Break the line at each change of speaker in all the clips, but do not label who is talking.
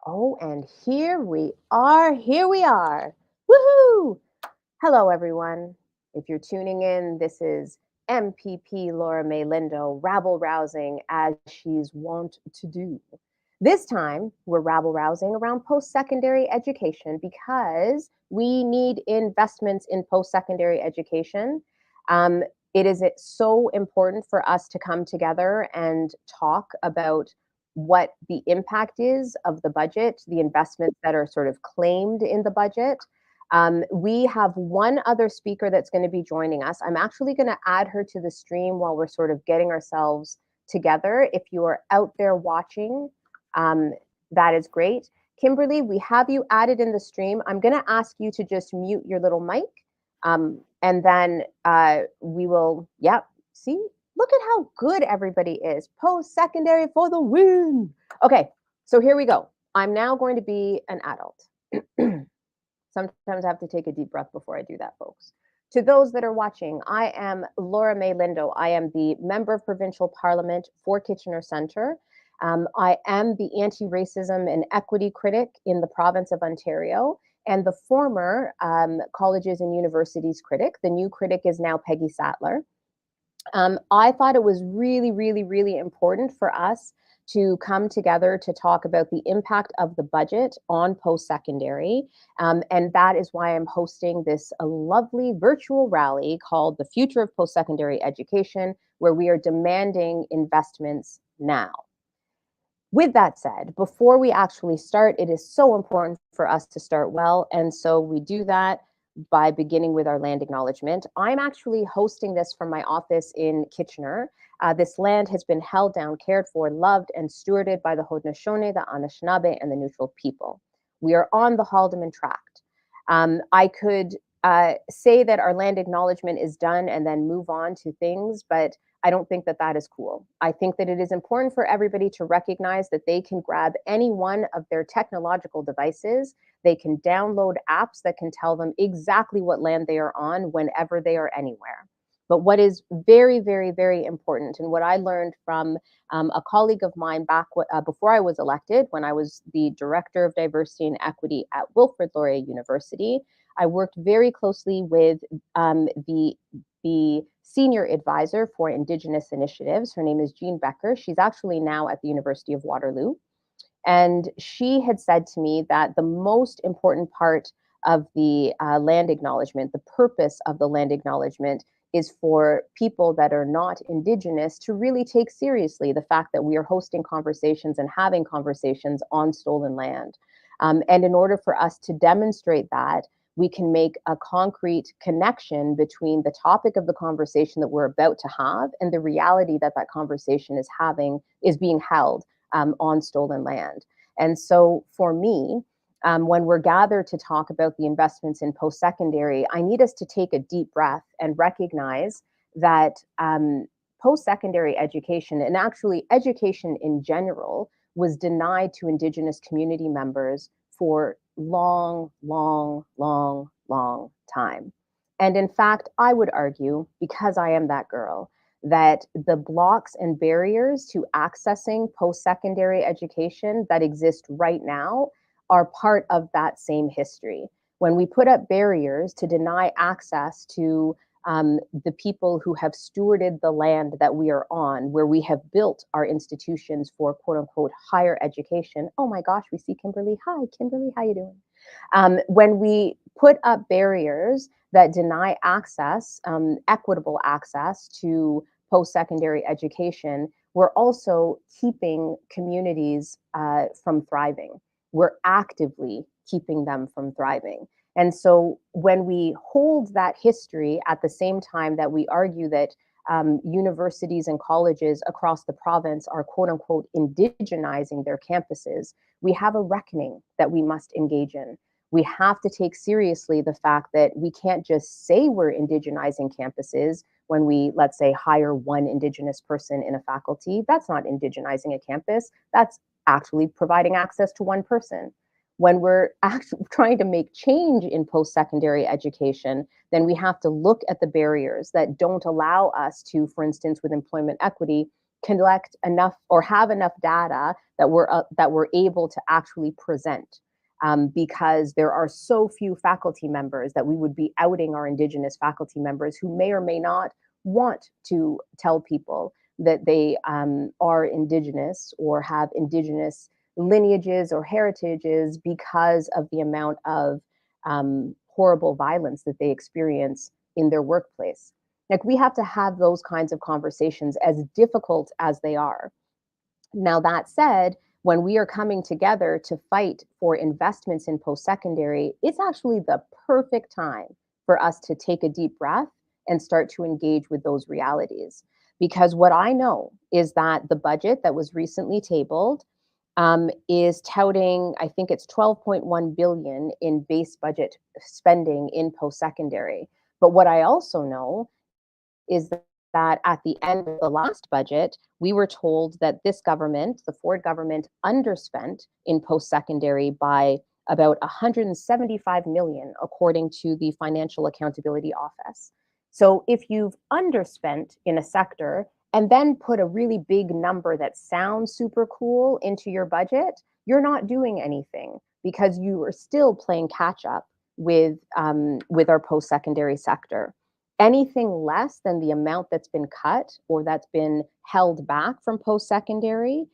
Oh, and here we are. Here we are. Woohoo! Hello, everyone. If you're tuning in, this is MPP Laura May Lindo, rabble rousing as she's wont to do. This time, we're rabble rousing around post secondary education because we need investments in post secondary education. Um, it is so important for us to come together and talk about what the impact is of the budget, the investments that are sort of claimed in the budget. We have one other speaker that's going to be joining us. I'm actually going to add her to the stream while we're sort of getting ourselves together. If you are out there watching, um, that is great. Kimberly, we have you added in the stream. I'm going to ask you to just mute your little mic. And then we will, yep, see, look at how good everybody is. Post secondary for the win. Okay, so here we go. I'm now going to be an adult. Sometimes I have to take a deep breath before I do that, folks. To those that are watching, I am Laura May Lindo. I am the Member of Provincial Parliament for Kitchener Centre. I am the anti-racism and equity critic in the province of Ontario and the former colleges and universities critic. The new critic is now Peggy Sattler. I thought it was really, really, really important for us to come together to talk about the impact of the budget on post-secondary. And that is why I'm hosting this lovely virtual rally called The Future of Post-Secondary Education, where we are demanding investments now. With that said, before we actually start, it is so important for us to start well. And so we do that by beginning with our land acknowledgement. I'm actually hosting this from my office in Kitchener. This land has been held down, cared for, loved, and stewarded by the Haudenosaunee, the Anishinaabe, and the Neutral people. We are on the Haldimand Tract. I could say that our land acknowledgement is done and then move on to things, but I don't think that that is cool. I think that it is important for everybody to recognize that they can grab any one of their technological devices. They can download apps that can tell them exactly what land they are on whenever they are anywhere. But what is very, very, very important, and what I learned from a colleague of mine back before I was elected, when I was the Director of Diversity and Equity at Wilfrid Laurier University, I worked very closely with the senior advisor for Indigenous initiatives. Her name is Jean Becker. She's actually now at the University of Waterloo. And she had said to me that the most important part of the land acknowledgement, the purpose of the land acknowledgement, is for people that are not Indigenous to really take seriously the fact that we are hosting conversations and having conversations on stolen land. And in order for us to demonstrate that, we can make a concrete connection between the topic of the conversation that we're about to have and the reality that that conversation is being held on stolen land. And so for me, when we're gathered to talk about the investments in post-secondary, I need us to take a deep breath and recognize that post-secondary education, and actually education in general, was denied to Indigenous community members for long, long, long, long time. And in fact, I would argue, because I am that girl, that the blocks and barriers to accessing post-secondary education that exist right now are part of that same history. When we put up barriers to deny access to the people who have stewarded the land that we are on, where we have built our institutions for quote unquote higher education. Oh my gosh, we see Kimberly. Hi, Kimberly, how you doing? When we put up barriers that deny access, equitable access to post-secondary education, we're also keeping communities from thriving. We're actively keeping them from thriving. And so when we hold that history at the same time that we argue that universities and colleges across the province are quote unquote indigenizing their campuses, we have a reckoning that we must engage in. We have to take seriously the fact that we can't just say we're indigenizing campuses when we, let's say, hire one Indigenous person in a faculty. That's not indigenizing a campus. That's actually providing access to one person. When we're actually trying to make change in post-secondary education, then we have to look at the barriers that don't allow us to, for instance, with employment equity, collect enough or have enough data that we're able to actually present. Because there are so few faculty members that we would be outing our Indigenous faculty members who may or may not want to tell people that they are Indigenous or have Indigenous lineages or heritages because of the amount of horrible violence that they experience in their workplace. Like, we have to have those kinds of conversations, as difficult as they are. Now, that said, when we are coming together to fight for investments in post secondary, it's actually the perfect time for us to take a deep breath and start to engage with those realities. Because what I know is that the budget that was recently tabled is touting, I think it's 12.1 billion in base budget spending in post secondary. But what I also know is that at the end of the last budget, we were told that this government, the Ford government, underspent in post secondary by about 175 million, according to the Financial Accountability Office. So if you've underspent in a sector and then put a really big number that sounds super cool into your budget, you're not doing anything because you are still playing catch up with our post secondary sector. Anything less than the amount that's been cut or that's been held back from post secondary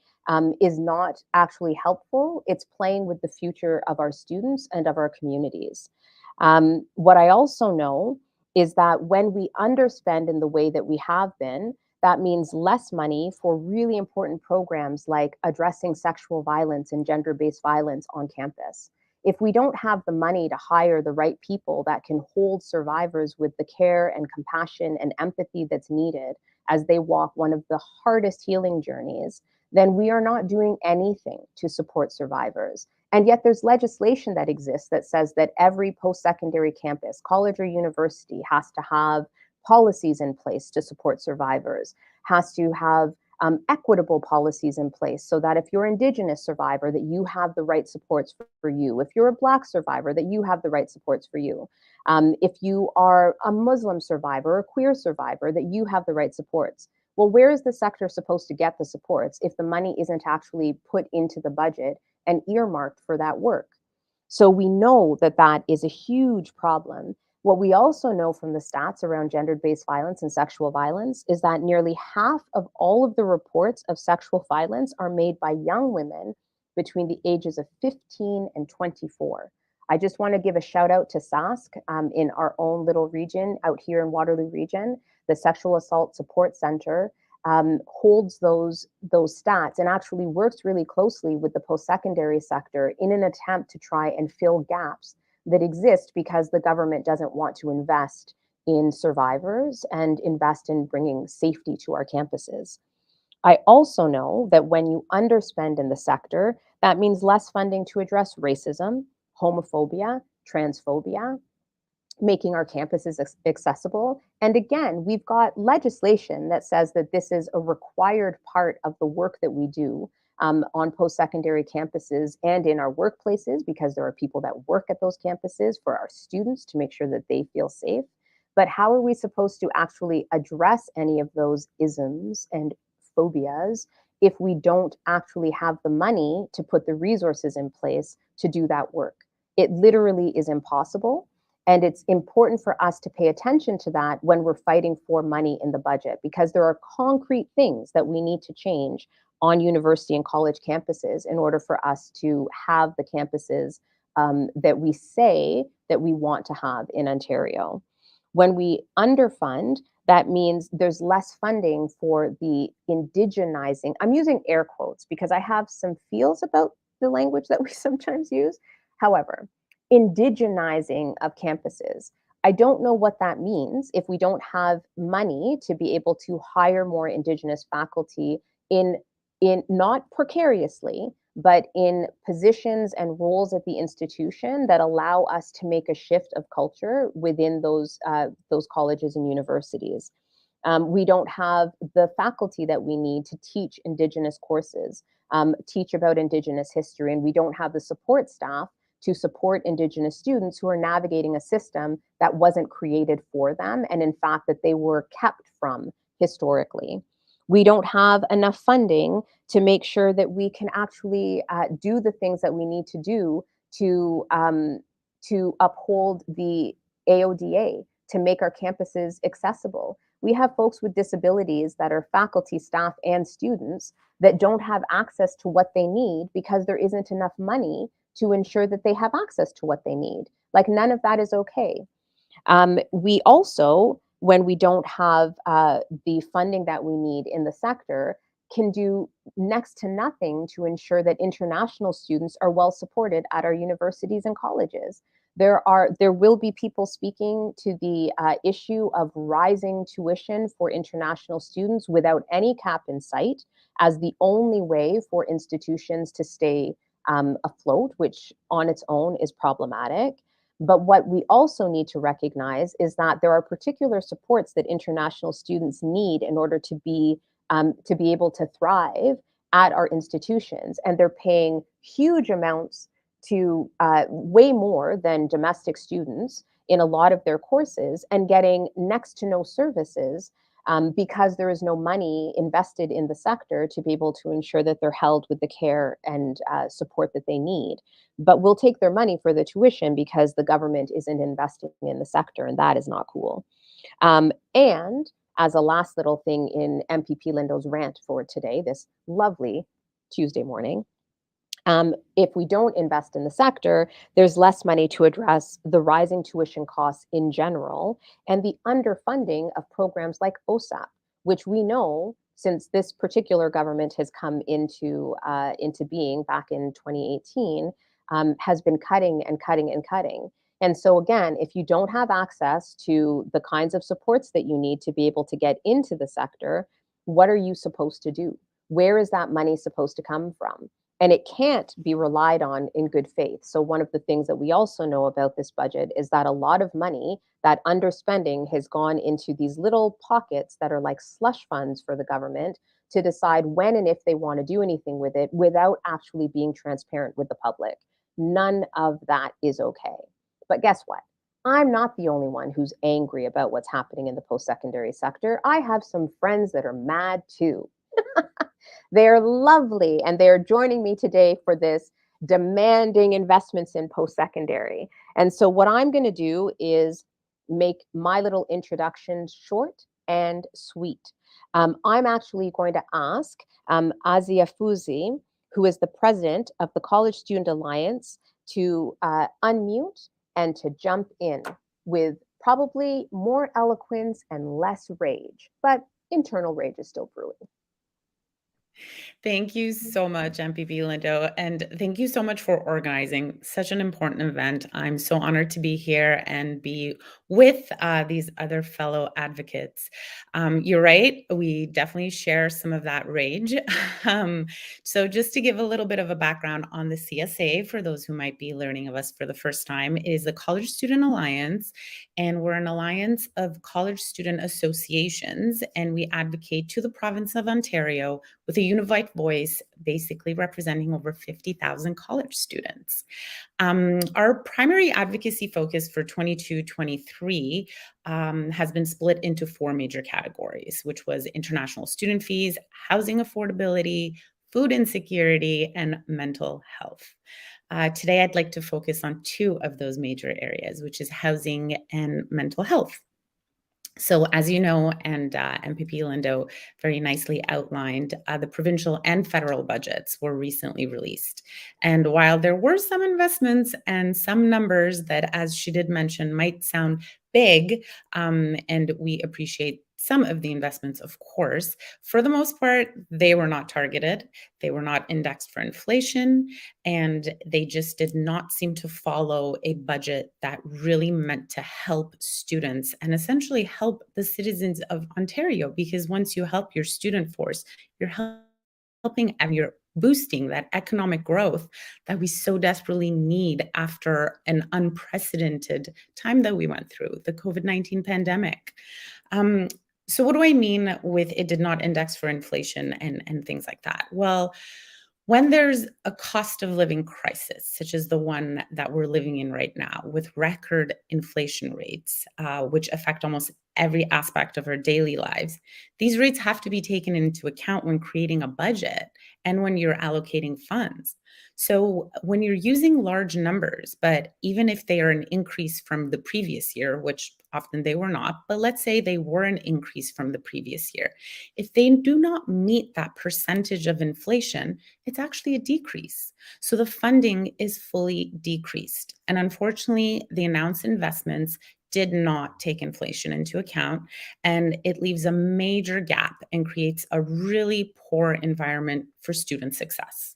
is not actually helpful. It's playing with the future of our students and of our communities. What I also know is that when we underspend in the way that we have been, that means less money for really important programs like addressing sexual violence and gender based violence on campus. If we don't have the money to hire the right people that can hold survivors with the care and compassion and empathy that's needed as they walk one of the hardest healing journeys, then we are not doing anything to support survivors. And yet there's legislation that exists that says that every post-secondary campus, college or university, has to have policies in place to support survivors, has to have equitable policies in place so that if you're Indigenous survivor, that you have the right supports for you. If you're a Black survivor, that you have the right supports for you. If you are a Muslim survivor, a queer survivor, that you have the right supports. Well, where is the sector supposed to get the supports if the money isn't actually put into the budget and earmarked for that work? So we know that that is a huge problem. What we also know from the stats around gender-based violence and sexual violence is that nearly half of all of the reports of sexual violence are made by young women between the ages of 15 and 24. I just want to give a shout out to SASC in our own little region out here in Waterloo region. The Sexual Assault Support Center holds those stats and actually works really closely with the post-secondary sector in an attempt to try and fill gaps that exist because the government doesn't want to invest in survivors and invest in bringing safety to our campuses. I also know that when you underspend in the sector, that means less funding to address racism, homophobia, transphobia, making our campuses accessible. And again, we've got legislation that says that this is a required part of the work that we do on post secondary campuses and in our workplaces, because there are people that work at those campuses for our students to make sure that they feel safe. But how are we supposed to actually address any of those isms and phobias if we don't actually have the money to put the resources in place to do that work? It literally is impossible. And it's important for us to pay attention to that when we're fighting for money in the budget, because there are concrete things that we need to change on university and college campuses in order for us to have the campuses that we say that we want to have in Ontario. When we underfund, that means there's less funding for the indigenizing. I'm using air quotes because I have some feels about the language that we sometimes use. However, indigenizing of campuses. I don't know what that means if we don't have money to be able to hire more Indigenous faculty in not precariously, but in positions and roles at the institution that allow us to make a shift of culture within those colleges and universities. We don't have the faculty that we need to teach Indigenous courses, teach about Indigenous history, and we don't have the support staff to support Indigenous students who are navigating a system that wasn't created for them, and in fact, that they were kept from historically. We don't have enough funding to make sure that we can actually do the things that we need to do to uphold the AODA, to make our campuses accessible. We have folks with disabilities that are faculty, staff, and students that don't have access to what they need because there isn't enough money to ensure that they have access to what they need. Like, none of that is okay. We also, when we don't have the funding that we need in the sector, can do next to nothing to ensure that international students are well supported at our universities and colleges. There will be people speaking to the issue of rising tuition for international students without any cap in sight as the only way for institutions to stay afloat, which on its own is problematic. But what we also need to recognize is that there are particular supports that international students need in order to be able to thrive at our institutions, and they're paying huge amounts to way more than domestic students in a lot of their courses, and getting next to no services because there is no money invested in the sector to be able to ensure that they're held with the care and support that they need. But we'll take their money for the tuition because the government isn't investing in the sector, and that is not cool. And as a last little thing in MPP Lindo's rant for today, this lovely Tuesday morning, if we don't invest in the sector, there's less money to address the rising tuition costs in general and the underfunding of programs like OSAP, which we know since this particular government has come into being back in 2018, has been cutting and cutting and cutting. And so again, if you don't have access to the kinds of supports that you need to be able to get into the sector, what are you supposed to do? Where is that money supposed to come from? And it can't be relied on in good faith. So one of the things that we also know about this budget is that a lot of money, that underspending, has gone into these little pockets that are like slush funds for the government to decide when and if they want to do anything with it without actually being transparent with the public. None of that is okay. But guess what? I'm not the only one who's angry about what's happening in the post-secondary sector. I have some friends that are mad too. They're lovely, and they're joining me today for this demanding investments in post-secondary. And so what I'm going to do is make my little introduction short and sweet. I'm actually going to ask Azia Fuzi, who is the president of the College Student Alliance, to unmute and to jump in with probably more eloquence and less rage, but internal rage is still brewing.
Thank you so much, MPP Lindo, and thank you so much for organizing such an important event. I'm so honored to be here and be with these other fellow advocates. You're right, we definitely share some of that rage. So just to give a little bit of a background on the CSA, for those who might be learning of us for the first time, it is the College Student Alliance, and we're an alliance of college student associations, and we advocate to the province of Ontario with a unified voice, basically representing over 50,000 college students. Our primary advocacy focus for 22-23 has been split into four major categories, which was international student fees, housing affordability, food insecurity, and mental health. Today, I'd like to focus on two of those major areas, which is housing and mental health. So as you know, and MPP Lindo very nicely outlined, the provincial and federal budgets were recently released. And while there were some investments and some numbers that, as she did mention, might sound big, and we appreciate some of the investments, of course, for the most part, they were not targeted. They were not indexed for inflation, and they just did not seem to follow a budget that really meant to help students and essentially help the citizens of Ontario. Because once you help your student force, you're helping and you're boosting that economic growth that we so desperately need after an unprecedented time that we went through, the COVID-19 pandemic. So what do I mean with it did not index for inflation and things like that? Well, When there's a cost of living crisis, such as the one that we're living in right now, with record inflation rates, which affect almost every aspect of our daily lives, these rates have to be taken into account when creating a budget and when you're allocating funds. So, when you're using large numbers, but even if they are an increase from the previous year, which often they were not, but let's say they were an increase from the previous year, if they do not meet that percentage of inflation, it's actually a decrease. So the funding is fully decreased. And unfortunately, the announced investments did not take inflation into account, and it leaves a major gap and creates a really poor environment for student success.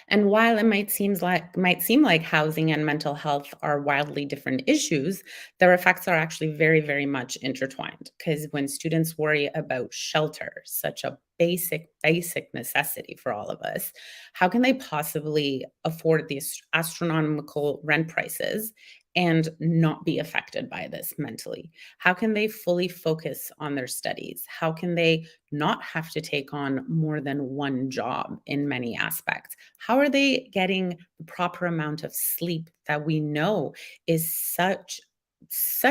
And while it might seem like housing and mental health are wildly different issues, their effects are actually very, very much intertwined. Because when students worry about shelter, such a basic necessity for all of us, how can they possibly afford these astronomical rent prices and not be affected by this mentally? How can they fully focus on their studies? How can they not have to take on more than one job in many aspects? How are they getting the proper amount of sleep that we know is such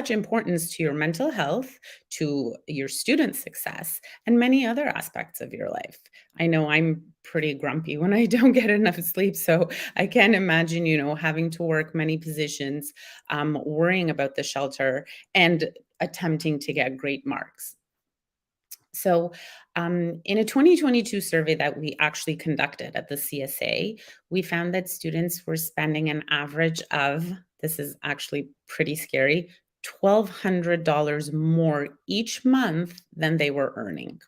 importance to your mental health, to your student success, and many other aspects of your life? I know I'm pretty grumpy when I don't get enough sleep, so I can imagine, having to work many positions, worrying about the shelter, and attempting to get great marks. So, in a 2022 survey that we actually conducted at the CSA, we found that students were spending an average of, this is actually pretty scary, $1,200 more each month than they were earning.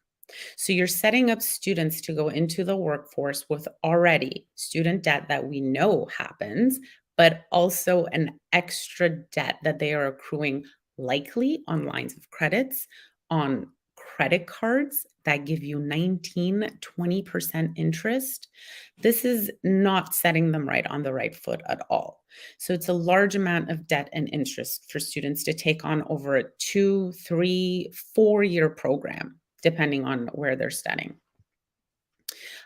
So you're setting up students to go into the workforce with already student debt that we know happens, but also an extra debt that they are accruing likely on lines of credits, on credit cards that give you 19-20% interest. This is not setting them right on the right foot at all. So it's a large amount of debt and interest for students to take on over a 2, 3, 4 year program, depending on where they're studying.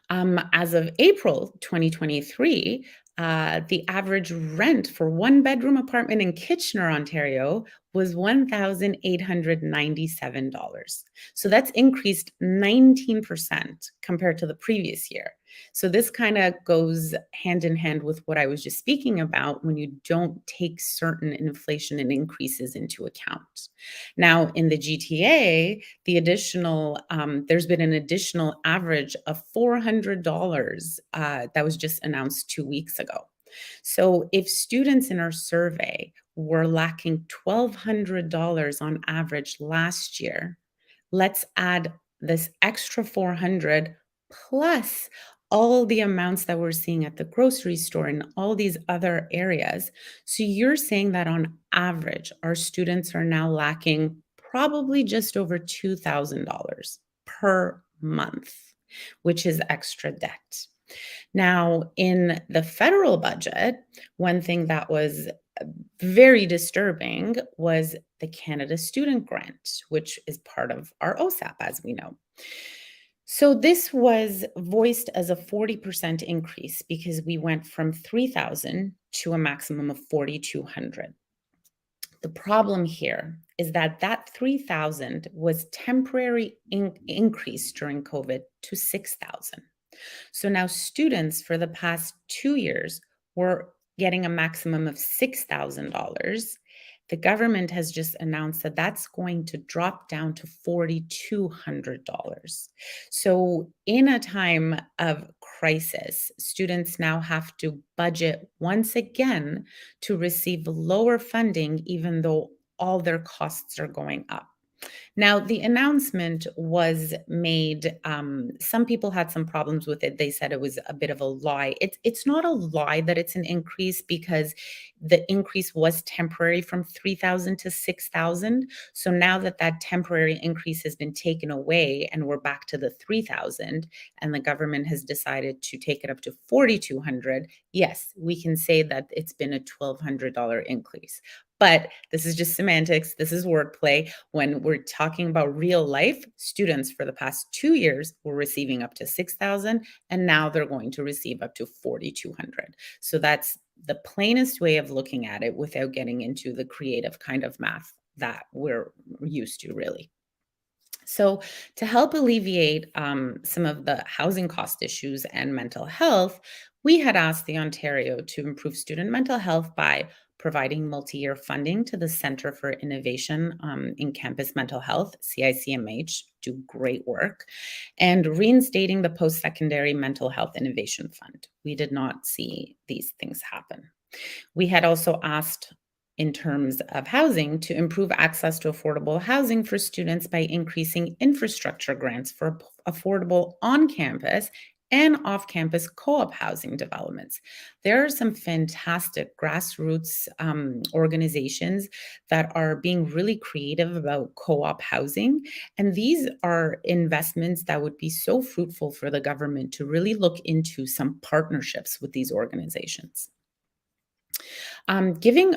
As of April 2023, the average rent for one bedroom apartment in Kitchener, Ontario was $1,897. So that's increased 19% compared to the previous year. So this kind of goes hand in hand with what I was just speaking about when you don't take certain inflation and increases into account. Now, in the GTA, there's been an additional average of $400 that was just announced 2 weeks ago. So if students in our survey were lacking $1,200 on average last year, let's add this extra 400 plus all the amounts that we're seeing at the grocery store and all these other areas. So you're saying that on average, our students are now lacking probably just over $2,000 per month, which is extra debt. Now, in the federal budget, one thing that was very disturbing was the Canada Student Grant, which is part of our OSAP, as we know. So this was voiced as a 40% increase because we went from 3,000 to a maximum of 4,200. The problem here is that that 3,000 was temporary increase during COVID to 6,000. So now students for the past 2 years were getting a maximum of $6,000. The government has just announced that that's going to drop down to $4,200. So, in a time of crisis, students now have to budget once again to receive lower funding, even though all their costs are going up. Now, the announcement was made. Some people had some problems with it. They said it was a bit of a lie. It's not a lie that it's an increase because the increase was temporary from 3,000 to 6,000. So now that that temporary increase has been taken away and we're back to the 3,000, and the government has decided to take it up to 4,200, yes, we can say that it's been a $1,200 increase. But this is just semantics. This is wordplay. When we're talking talking about real life, students for the past 2 years were receiving up to 6,000, and now they're going to receive up to 4,200. So that's the plainest way of looking at it without getting into the creative kind of math that we're used to, really. So, to help alleviate some of the housing cost issues and mental health, we had asked the Ontario to improve student mental health by providing multi year funding to the Center for Innovation in Campus Mental Health, CICMH, do great work, and reinstating the Post Secondary Mental Health Innovation Fund. We did not see these things happen. We had also asked, in terms of housing, to improve access to affordable housing for students by increasing infrastructure grants for affordable on campus and off campus co op housing developments. There are some fantastic grassroots organizations that are being really creative about co op housing. And these are investments that would be so fruitful for the government to really look into some partnerships with these organizations. Giving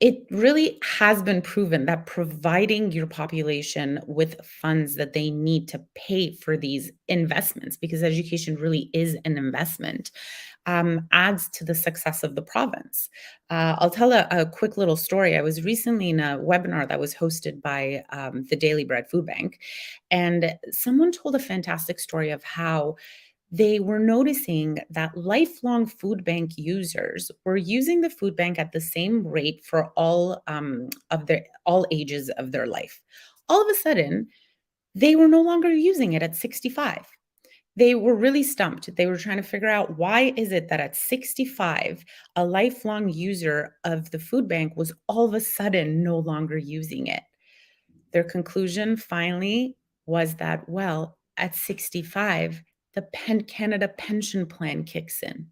it really has been proven that providing your population with funds that they need to pay for these investments, because education really is an investment, adds to the success of the province. I'll tell a quick little story. I was recently in a webinar that was hosted by the Daily Bread Food Bank, and someone told a fantastic story of how they were noticing that lifelong food bank users were using the food bank at the same rate for all ages of their life. All of a sudden, they were no longer using it at 65. They were really stumped. They were trying to figure out, why is it that at 65, a lifelong user of the food bank was all of a sudden no longer using it? Their conclusion finally was that, well, at 65, the Canada pension plan kicks in.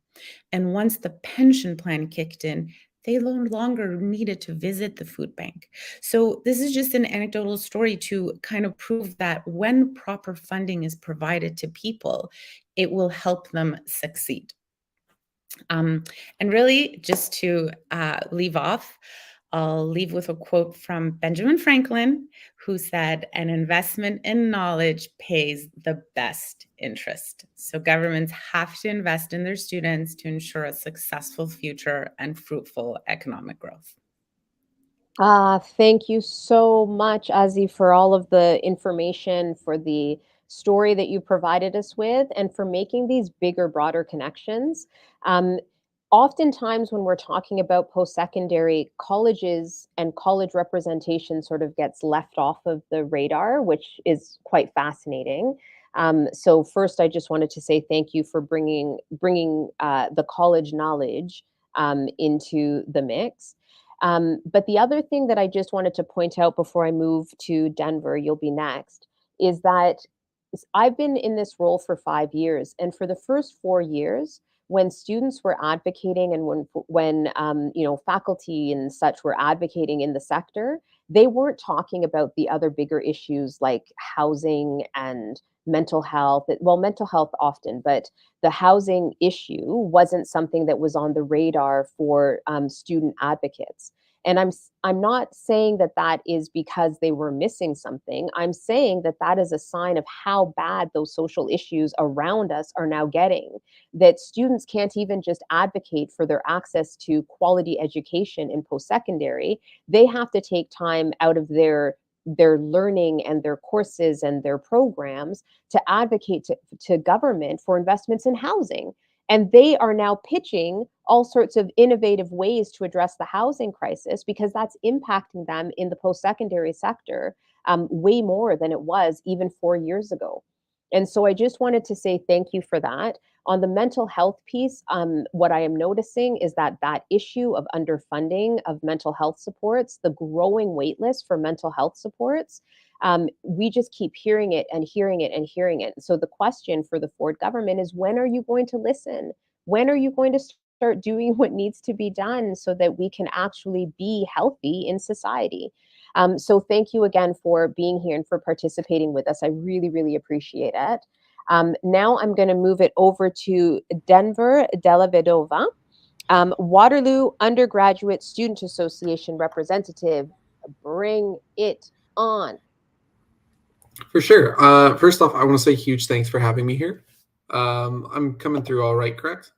And once the pension plan kicked in, they no longer needed to visit the food bank. So, this is just an anecdotal story to kind of prove that when proper funding is provided to people, it will help them succeed. Um, and really, just to leave off, I'll leave with a quote from Benjamin Franklin, who said, "An investment in knowledge pays the best interest." So, governments have to invest in their students to ensure a successful future and fruitful economic growth.
Thank you so much, Ozzy, for all of the information, for the story that you provided us with, and for making these bigger, broader connections. Um, Oftentimes, when we're talking about post secondary, colleges and college representation sort of gets left off of the radar, which is quite fascinating. So, first, I just wanted to say thank you for bringing the college knowledge into the mix. But the other thing that I just wanted to point out before I move to Denver, you'll be next, is that I've been in this role for 5 years, and for the first 4 years, when students were advocating and when faculty and such were advocating in the sector, they weren't talking about the other bigger issues like housing and mental health. Well, mental health often, but the housing issue wasn't something that was on the radar for student advocates. And I'm not saying that that is because they were missing something. I'm saying that that is a sign of how bad those social issues around us are now getting. That students can't even just advocate for their access to quality education in post secondary. They have to take time out of their learning and their courses and their programs to advocate to government for investments in housing. And they are now pitching all sorts of innovative ways to address the housing crisis because that's impacting them in the post secondary sector way more than it was even 4 years ago. And so I just wanted to say thank you for that. On the mental health piece, what I am noticing is that that issue of underfunding of mental health supports, the growing wait list for mental health supports, we just keep hearing it and hearing it and hearing it. So the question for the Ford government is, when are you going to listen? When are you going to start doing what needs to be done so that we can actually be healthy in society? So thank you again for being here and for participating with us. I really, really appreciate it. Now I'm going to move it over to Denver Della Vedova, Waterloo Undergraduate Student Association representative. Bring it on.
For sure. First off, I want to say huge thanks for having me here. I'm coming through all right, correct?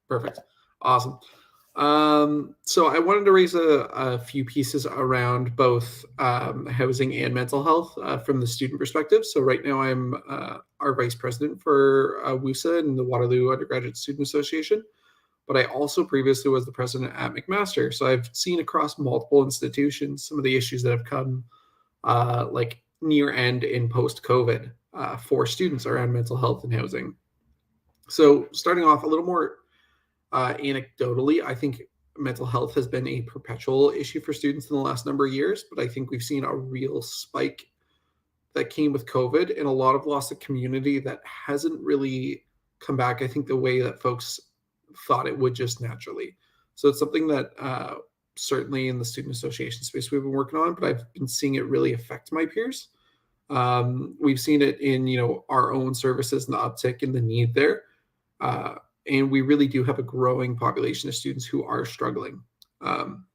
Perfect. Awesome. So I wanted to raise a few pieces around both housing and mental health from the student perspective. So right now I'm our vice president for WUSA and the Waterloo Undergraduate Student Association, but I also previously was the president at McMaster. So I've seen across multiple institutions some of the issues that have come like near end in post COVID for students around mental health and housing. So starting off a little more anecdotally, I think mental health has been a perpetual issue for students in the last number of years, but I think we've seen a real spike that came with COVID and a lot of loss of community that hasn't really come back, I think, the way that folks thought it would just naturally. So it's something that certainly in the student association space we've been working on, but I've been seeing it really affect my peers. We've seen it in our own services and the uptick in the need there, uh, and we really do have a growing population of students who are struggling. Um,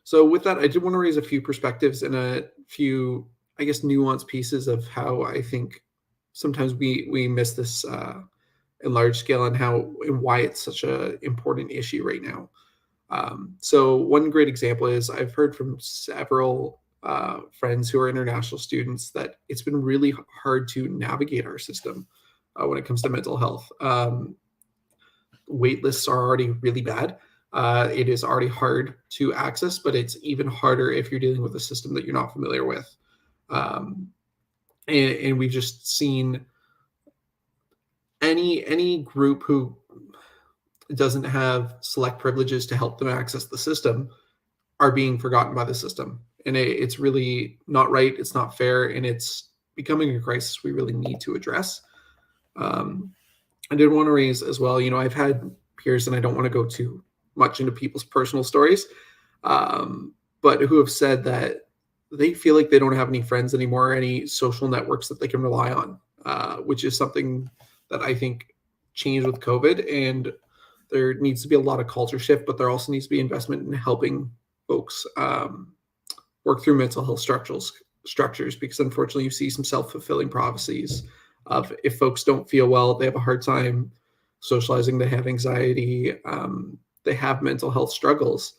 so with that, I did want to raise a few perspectives and a few, I guess, nuanced pieces of how I think sometimes we miss this in large scale and how and why it's such a important issue right now. So one great example is I've heard from several friends who are international students that it's been really hard to navigate our system when it comes to mental health. Wait lists are already really bad. It is already hard to access, but it's even harder if you're dealing with a system that you're not familiar with. Um, and we've just seen any group who doesn't have select privileges to help them access the system are being forgotten by the system. And it's really not right. It's not fair. And it's becoming a crisis we really need to address. Um, I did want to raise as well, I've had peers, and I don't want to go too much into people's personal stories, but who have said that they feel like they don't have any friends anymore, any social networks that they can rely on, which is something that I think changed with COVID. And there needs to be a lot of culture shift, but there also needs to be investment in helping folks work through mental health structures, because unfortunately you see some self-fulfilling prophecies of if folks don't feel well, they have a hard time socializing, they have anxiety, they have mental health struggles.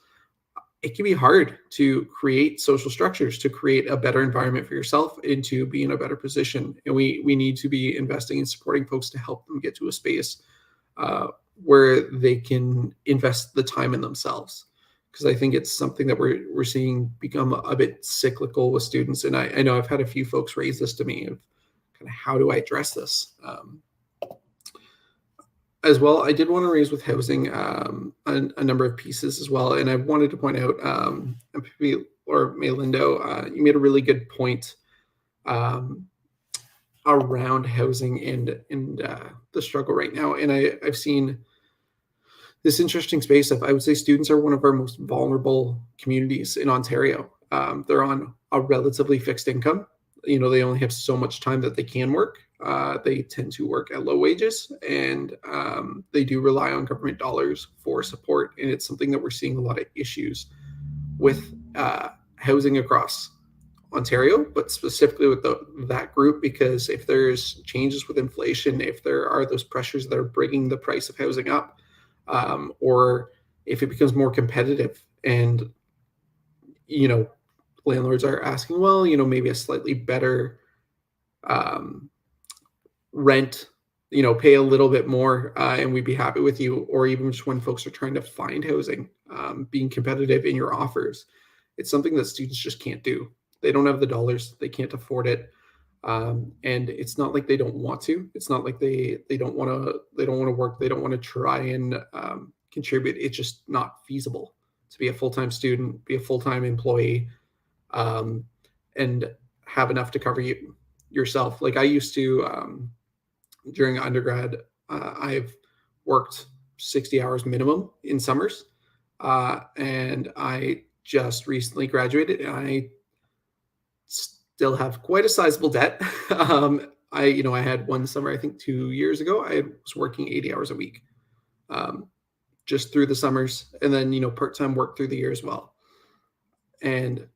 It can be hard to create social structures, to create a better environment for yourself, and to be in a better position. And we need to be investing in supporting folks to help them get to a space uh, where they can invest the time in themselves. Because I think it's something that we're seeing become a bit cyclical with students. And I know I've had a few folks raise this to me of kind of how do I address this? As well, I did want to raise with housing a number of pieces as well. And I wanted to point out, MPP or Maylindo, you made a really good point um, around housing and the struggle right now. And I've seen this interesting space of, I would say, students are one of our most vulnerable communities in Ontario. They're on a relatively fixed income. They only have so much time that they can work. They tend to work at low wages, and they do rely on government dollars for support. And it's something that we're seeing a lot of issues with housing across Ontario, but specifically with that group, because if there's changes with inflation, if there are those pressures that are bringing the price of housing up, or if it becomes more competitive and you know landlords are asking, well, maybe a slightly better um, rent, pay a little bit more, and we'd be happy with you. Or even just when folks are trying to find housing, being competitive in your offers, it's something that students just can't do. They don't have the dollars, they can't afford it. And it's not like they don't want to. It's not like they don't want to work. They don't want to try and contribute. It's just not feasible to be a full time student, be a full time employee, um, and have enough to cover yourself. Like I used to, during undergrad, I've worked 60 hours minimum in summers, and I just recently graduated, and I still have quite a sizable debt. I had one summer, I think 2 years ago, I was working 80 hours a week, um, just through the summers, and then part time work through the year as well. And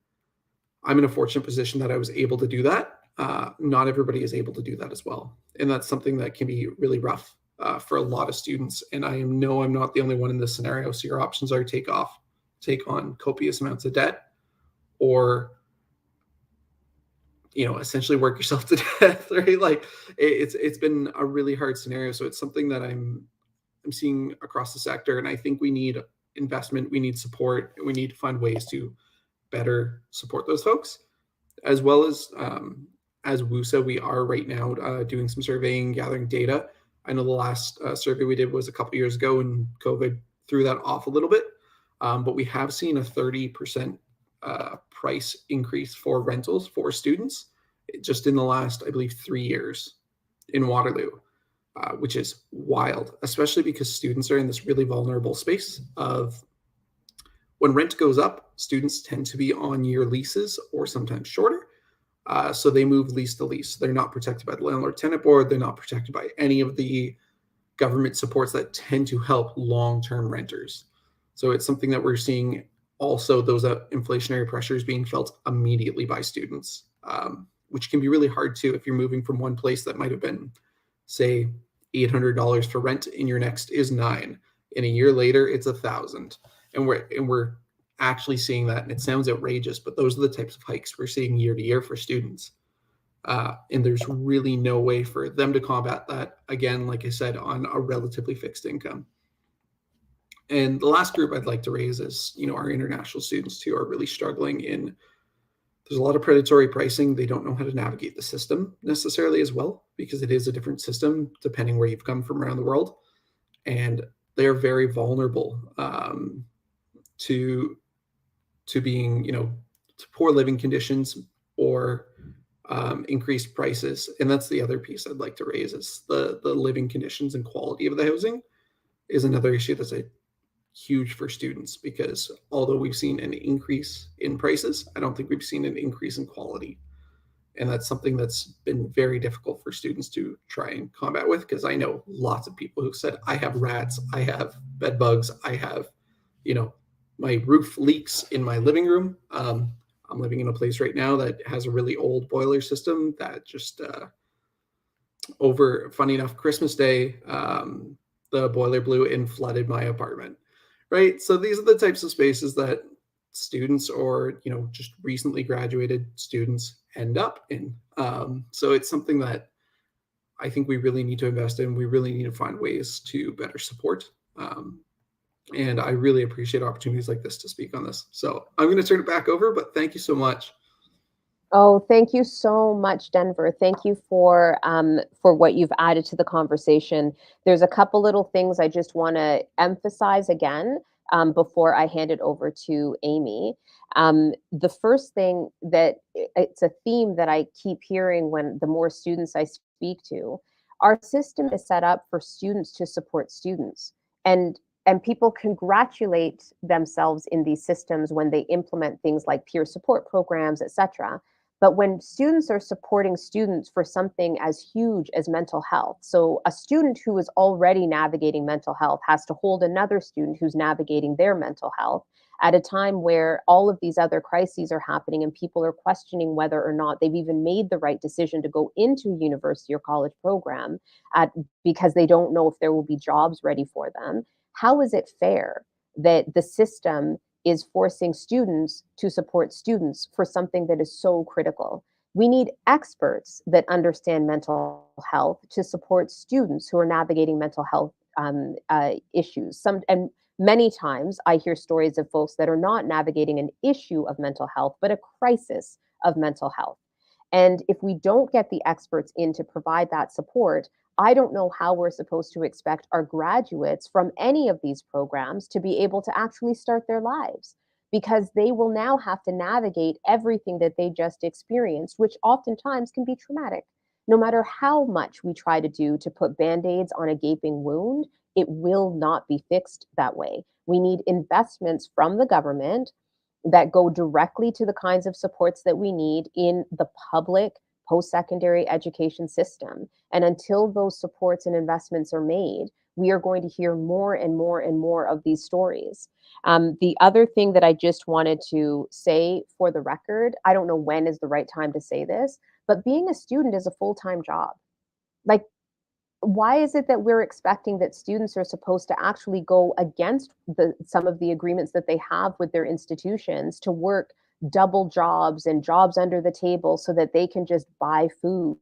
I'm in a fortunate position that I was able to do that. Not everybody is able to do that as well. And that's something that can be really rough for a lot of students. And I know I'm not the only one in this scenario. So your options are take on copious amounts of debt, or essentially work yourself to death, right? Like it's been a really hard scenario. So it's something that I'm seeing across the sector. And I think we need investment, we need support, and we need to find ways to better support those folks, as well as WUSA. We are right now doing some surveying, gathering data. I know the last survey we did was a couple years ago, and COVID threw that off a little bit. But we have seen a 30% price increase for rentals for students just in the last, I believe, 3 years in Waterloo, which is wild, especially because students are in this really vulnerable space of when rent goes up, students tend to be on year leases or sometimes shorter. So they move lease to lease. They're not protected by the landlord tenant board. They're not protected by any of the government supports that tend to help long-term renters. So it's something that we're seeing also, those inflationary pressures being felt immediately by students, which can be really hard too if you're moving from one place that might have been, say, $800 for rent, and your next is $900, and a year later it's $1,000, and we're actually seeing that, and it sounds outrageous, but those are the types of hikes we're seeing year to year for students. And there's really no way for them to combat that, again, like I said, on a relatively fixed income. And the last group I'd like to raise is, our international students who are really struggling there's a lot of predatory pricing. They don't know how to navigate the system necessarily as well, because it is a different system depending where you've come from around the world. And they're very vulnerable to being, to poor living conditions or increased prices. And that's the other piece I'd like to raise, is the living conditions and quality of the housing is another issue that's huge for students, because although we've seen an increase in prices, I don't think we've seen an increase in quality. And that's something that's been very difficult for students to try and combat with, because I know lots of people who said, I have rats, I have bed bugs, I have, my roof leaks in my living room. I'm living in a place right now that has a really old boiler system that just funny enough, Christmas Day, the boiler blew and flooded my apartment. Right. So these are the types of spaces that students or, just recently graduated students end up in. So it's something that I think we really need to invest in. We really need to find ways to better support. And I really appreciate opportunities like this to speak on this. So I'm going to turn it back over, but thank you so much.
Oh, thank you so much, Denver. Thank you for what you've added to the conversation. There's a couple little things I just want to emphasize again before I hand it over to Amy. The first thing that it's a theme that I keep hearing when the more students I speak to, our system is set up for students to support students, and people congratulate themselves in these systems when they implement things like peer support programs, etc. But when students are supporting students for something as huge as mental health, so a student who is already navigating mental health has to hold another student who's navigating their mental health at a time where all of these other crises are happening and people are questioning whether or not they've even made the right decision to go into a university or college program because they don't know if there will be jobs ready for them. How is it fair that the system is forcing students to support students for something that is so critical? We need experts that understand mental health to support students who are navigating mental health issues. And many times I hear stories of folks that are not navigating an issue of mental health, but a crisis of mental health. And if we don't get the experts in to provide that support, I don't know how we're supposed to expect our graduates from any of these programs to be able to actually start their lives, because they will now have to navigate everything that they just experienced, which oftentimes can be traumatic. No matter how much we try to do to put band-aids on a gaping wound, it will not be fixed that way. We need investments from the government that go directly to the kinds of supports that we need in the public post-secondary education system. And until those supports and investments are made, we are going to hear more and more and more of these stories. The other thing that I just wanted to say for the record, I don't know when is the right time to say this, but being a student is a full-time job. Like, why is it that we're expecting that students are supposed to actually go against some of the agreements that they have with their institutions to work double jobs and jobs under the table so that they can just buy food,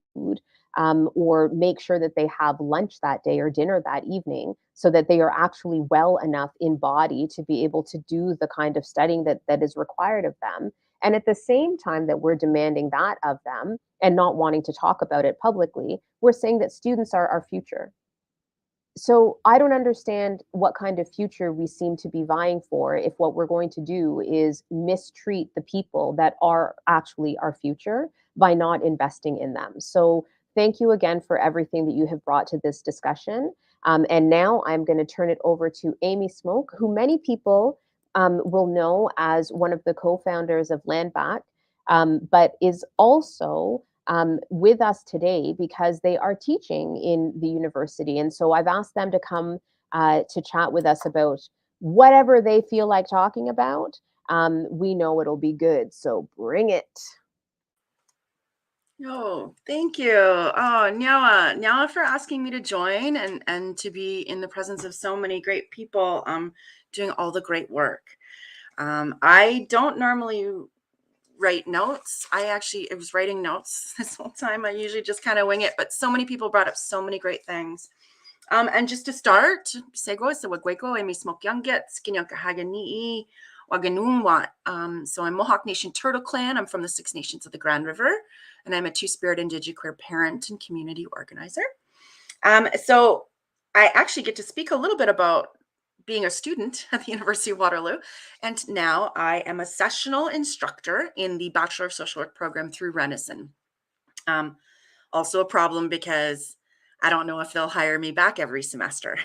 or make sure that they have lunch that day or dinner that evening so that they are actually well enough in body to be able to do the kind of studying that is required of them. And at the same time that we're demanding that of them and not wanting to talk about it publicly, we're saying that students are our future. So I don't understand what kind of future we seem to be vying for if what we're going to do is mistreat the people that are actually our future by not investing in them. So thank you again for everything that you have brought to this discussion. And now I'm going to turn it over to Amy Smoke, who many people will know as one of the co-founders of Landback, but is also with us today because they are teaching in the university. And so I've asked them to come to chat with us about whatever they feel like talking about. We know it'll be good, so bring it.
Oh, thank you. Oh, Nyawa for asking me to join and to be in the presence of so many great people doing all the great work. I don't normally write notes. I was writing notes this whole time. I usually just kind of wing it, but so many people brought up so many great things. And just to start, Sego sa wagweko Amy Smoke Youngets, Kinyanka Hagani'i, Waganumwa. So I'm Mohawk Nation Turtle Clan. I'm from the Six Nations of the Grand River, and I'm a Two-Spirit Indigiqueer parent and community organizer. So I actually get to speak a little bit about being a student at the University of Waterloo. And now I am a sessional instructor in the Bachelor of Social Work program through Renison. Also a problem because I don't know if they'll hire me back every semester.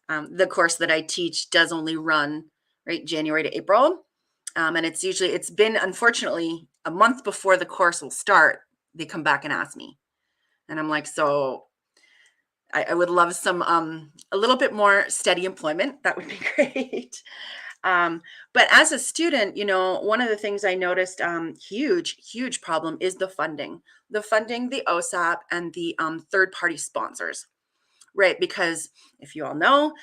The course that I teach does only run right January to April. And it's been, unfortunately, a month before the course will start, they come back and ask me. And I'm like, so I would love some a little bit more steady employment. That would be great. But as a student, one of the things I noticed, huge problem is the funding, the OSAP, and the third-party sponsors, right? Because if you all know,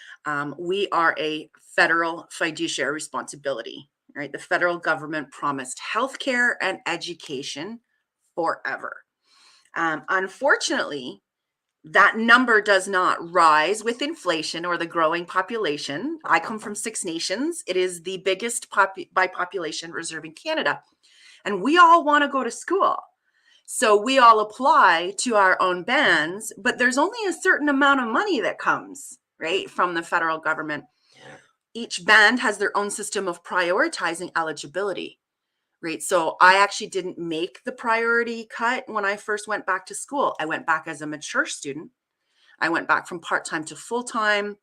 we are a federal fiduciary responsibility, right? The federal government promised healthcare and education forever. Unfortunately, that number does not rise with inflation or the growing population. I come from Six Nations. It is the biggest by population reserve in Canada. And we all want to go to school. So we all apply to our own bands, but there's only a certain amount of money that comes, right, from the federal government. Each band has their own system of prioritizing eligibility. Right. So I actually didn't make the priority cut when I first went back to school. I went back as a mature student. I went back from part-time to full-time.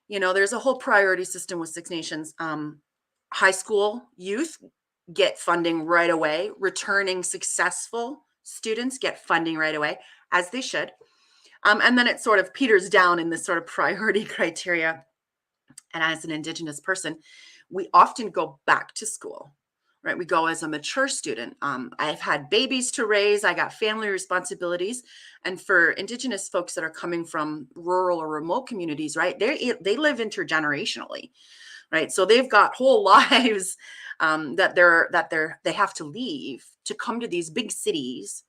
There's a whole priority system with Six Nations. High school youth get funding right away. Returning successful students get funding right away, as they should. And then it sort of peters down in this sort of priority criteria. And as an Indigenous person, we often go back to school. Right, we go as a mature student. I've had babies to raise. I got family responsibilities, and for Indigenous folks that are coming from rural or remote communities, right, they live intergenerationally, right. So they've got whole lives that they have to leave to come to these big cities.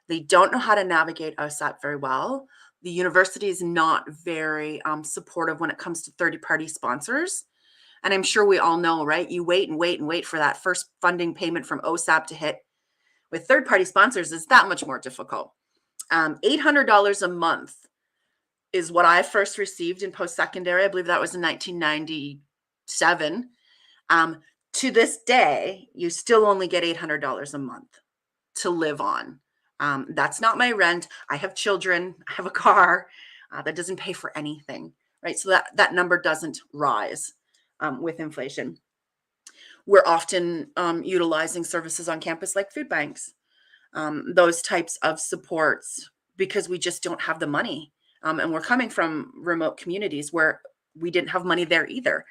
They don't know how to navigate OSAP very well. The university is not very supportive when it comes to third-party sponsors. And I'm sure we all know, right? You wait and wait and wait for that first funding payment from OSAP to hit. With third-party sponsors, it's that much more difficult. $800 a month is what I first received in post-secondary. I believe that was in 1997. To this day, you still only get $800 a month to live on. That's not my rent. I have children. I have a car that doesn't pay for anything, right? So that number doesn't rise. With inflation. We're often utilizing services on campus like food banks, those types of supports, because we just don't have the money. And we're coming from remote communities where we didn't have money there either.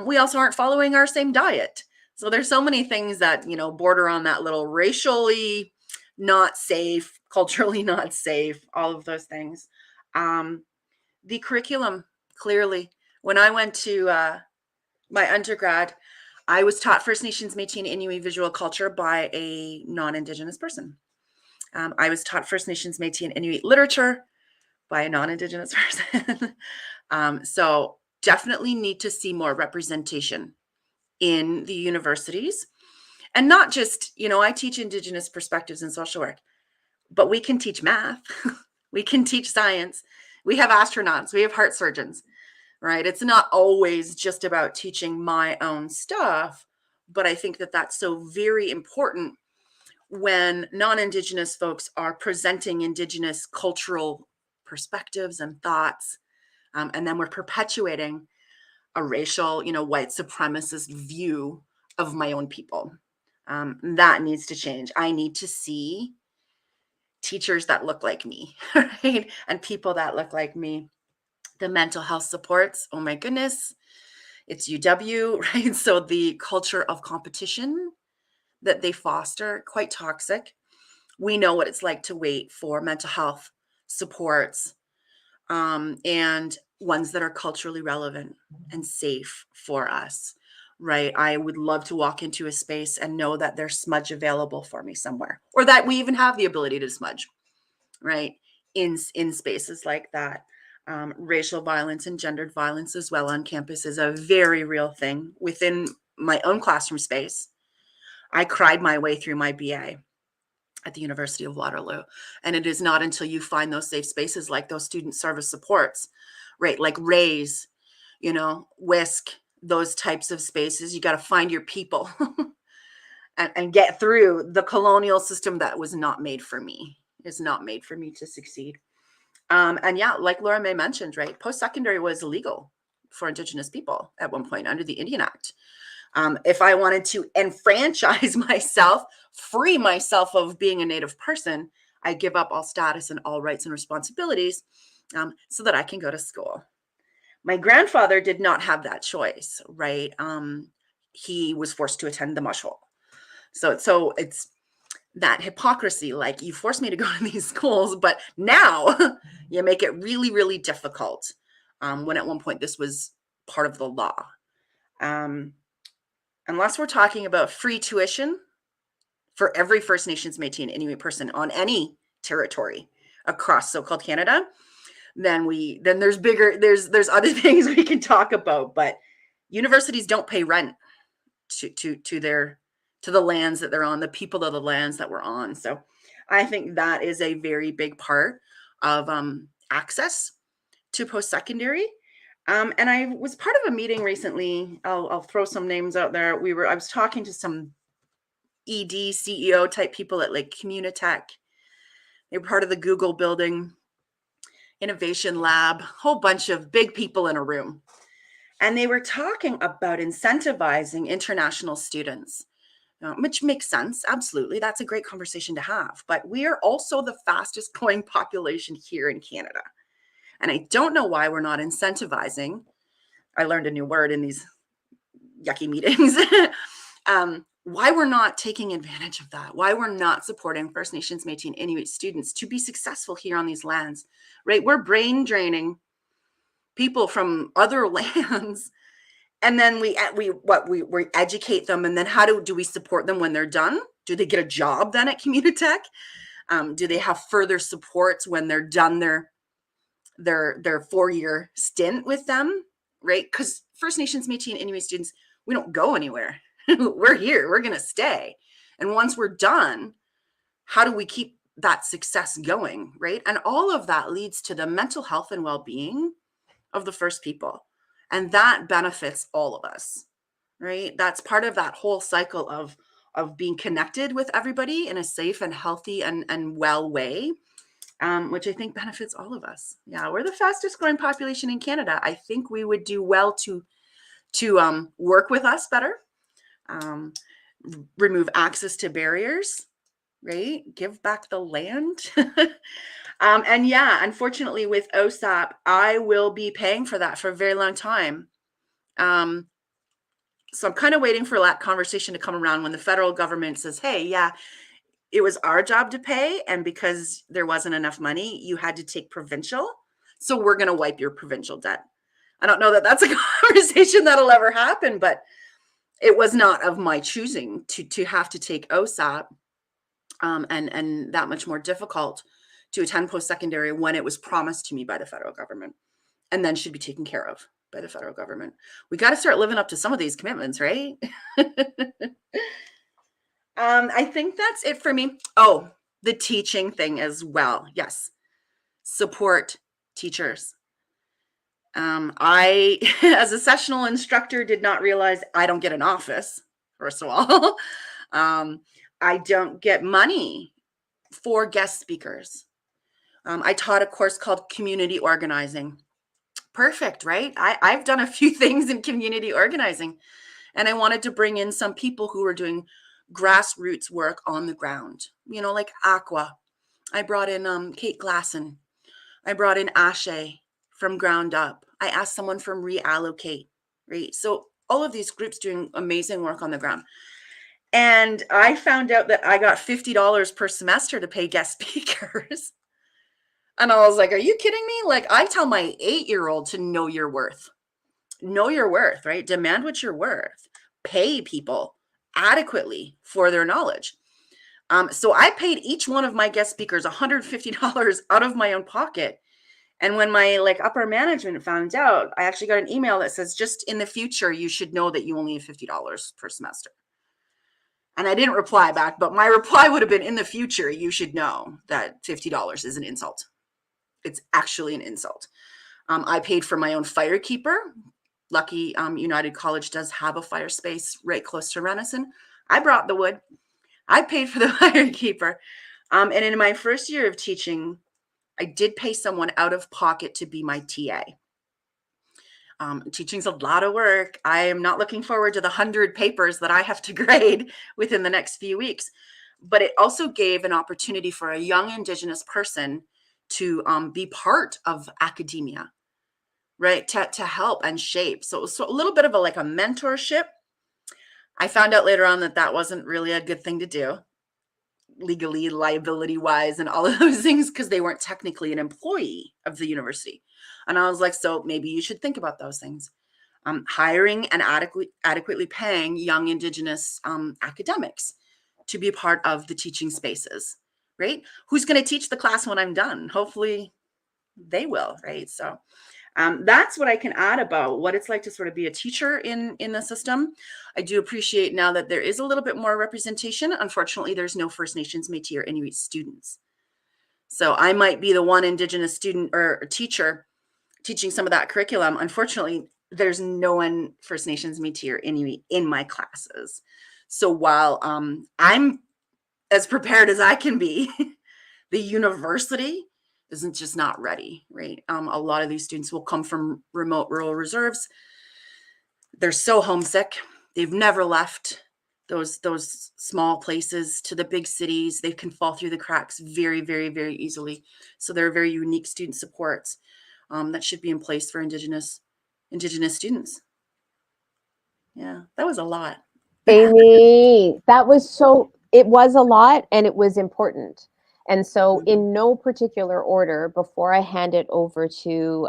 We also aren't following our same diet. So there's so many things that, border on that little racially not safe, culturally not safe, all of those things. The curriculum, clearly, when I went to my undergrad, I was taught First Nations, Métis, and Inuit visual culture by a non-Indigenous person. I was taught First Nations, Métis, and Inuit literature by a non-Indigenous person. So definitely need to see more representation in the universities. And not just, I teach Indigenous perspectives in social work, but we can teach math. We can teach science. We have astronauts. We have heart surgeons, right? It's not always just about teaching my own stuff, but I think that that's so very important when non-Indigenous folks are presenting Indigenous cultural perspectives and thoughts. And then we're perpetuating a racial, white supremacist view of my own people. That needs to change. I need to see teachers that look like me, right? And people that look like me. The mental health supports, oh my goodness, it's UW, right? So the culture of competition that they foster, quite toxic. We know what it's like to wait for mental health supports, and ones that are culturally relevant and safe for us, right? I would love to walk into a space and know that there's smudge available for me somewhere, or that we even have the ability to smudge, right? In spaces like that. Racial violence and gendered violence as well on campus is a very real thing within my own classroom space. I cried my way through my BA at the University of Waterloo. And it is not until you find those safe spaces like those student service supports, right? Like RAISE, WISC, those types of spaces. You got to find your people and get through the colonial system that was not made for me. It's not made for me to succeed. And yeah, like Laura May mentioned, right? Post-secondary was illegal for Indigenous people at one point under the Indian Act. If I wanted to enfranchise myself, free myself of being a Native person, I give up all status and all rights and responsibilities so that I can go to school. My grandfather did not have that choice, right? He was forced to attend the mush hole. So it's that hypocrisy, like you forced me to go to these schools, but now you make it really, really difficult, when at one point this was part of the law. Unless we're talking about free tuition for every First Nations, Métis, and Inuit person on any territory across so-called Canada, then there's other things we can talk about. But universities don't pay rent to the lands that they're on, the people of the lands that we're on. So I think that is a very big part of access to post-secondary. And I was part of a meeting recently. I'll throw some names out there. I was talking to some ED CEO type people at like Communitech. They were part of the Google building, Innovation Lab, whole bunch of big people in a room. And they were talking about incentivizing international students, which makes sense. Absolutely. That's a great conversation to have. But we are also the fastest growing population here in Canada. And I don't know why we're not incentivizing. I learned a new word in these yucky meetings. Why we're not taking advantage of that, why we're not supporting First Nations, Métis, and Inuit students to be successful here on these lands, right? We're brain draining people from other lands. And then we educate them. And then how do we support them when they're done? Do they get a job then at Communitech? Do they have further supports when they're done their 4-year stint with them, right? Because First Nations, Métis, and Inuit students, we don't go anywhere. We're here. We're going to stay. And once we're done, how do we keep that success going, right? And all of that leads to the mental health and well-being of the First people. And that benefits all of us, right? That's part of that whole cycle of being connected with everybody in a safe and healthy and well way, which I think benefits all of us. Yeah, we're the fastest growing population in Canada. I think we would do well to work with us better, remove access to barriers, right? Give back the land. And yeah, unfortunately with OSAP, I will be paying for that for a very long time. So I'm kind of waiting for that conversation to come around when the federal government says, hey, yeah, it was our job to pay. And because there wasn't enough money, you had to take provincial. So we're going to wipe your provincial debt. I don't know that that's a conversation that'll ever happen, but it was not of my choosing to have to take OSAP, and that much more difficult to attend post-secondary when it was promised to me by the federal government and then should be taken care of by the federal government. We got to start living up to some of these commitments, right? I think that's it for me. Oh, the teaching thing as well. Yes. Support teachers. I, as a sessional instructor, did not realize I don't get an office, first of all. I don't get money for guest speakers. I taught a course called community organizing. Perfect, right? I've done a few things in community organizing, and I wanted to bring in some people who were doing grassroots work on the ground, like Aqua. I brought in Kate Glasson. I brought in Ashe from Ground Up. I asked someone from Reallocate, right? So all of these groups doing amazing work on the ground. And I found out that I got $50 per semester to pay guest speakers. And I was like, are you kidding me? Like, I tell my 8-year-old to know your worth. Know your worth, right? Demand what you're worth. Pay people adequately for their knowledge. So I paid each one of my guest speakers $150 out of my own pocket. And when my upper management found out, I actually got an email that says, just in the future, you should know that you only have $50 per semester. And I didn't reply back, but my reply would have been, in the future, you should know that $50 is an insult. It's actually an insult. I paid for my own firekeeper. Lucky United College does have a fire space right close to Renison. I brought the wood. I paid for the firekeeper. And in my first year of teaching, I did pay someone out of pocket to be my TA. Teaching's a lot of work. I am not looking forward to the 100 papers that I have to grade within the next few weeks. But it also gave an opportunity for a young Indigenous person to be part of academia, right? To help and shape. So it was a little bit of a mentorship. I found out later on that wasn't really a good thing to do, legally, liability wise, and all of those things, because they weren't technically an employee of the university. And I was like, so maybe you should think about those things. Hiring and adequately paying young Indigenous academics to be a part of the teaching spaces, right? Who's going to teach the class when I'm done? Hopefully they will, right? So that's what I can add about what it's like to sort of be a teacher in the system. I do appreciate now that there is a little bit more representation. Unfortunately, there's no First Nations, Métis, or Inuit students. So I might be the one Indigenous student or teacher teaching some of that curriculum. Unfortunately, there's no one First Nations, Métis, or Inuit in my classes. So while I'm as prepared as I can be, the university isn't just not ready, right? A lot of these students will come from remote rural reserves. They're so homesick. They've never left those small places to the big cities. They can fall through the cracks very, very, very easily. So there are very unique student supports that should be in place for Indigenous students. Yeah, that was a lot.
Amy, it was a lot and it was important. And so, in no particular order, before I hand it over to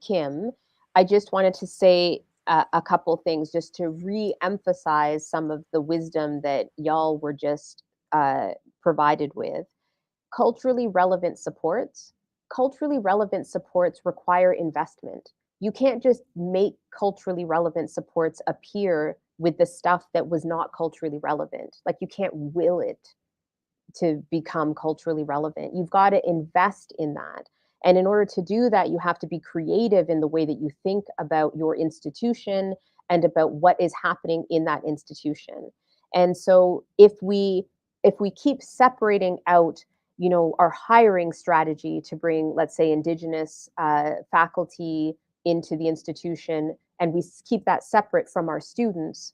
Kim, I just wanted to say a couple things just to re-emphasize some of the wisdom that y'all were just provided with. Culturally relevant supports. Culturally relevant supports require investment. You can't just make culturally relevant supports appear with the stuff that was not culturally relevant. Like, you can't will it to become culturally relevant. You've got to invest in that. And in order to do that, you have to be creative in the way that you think about your institution and about what is happening in that institution. And so if we keep separating out, our hiring strategy to bring, let's say, Indigenous faculty into the institution, and we keep that separate from our students,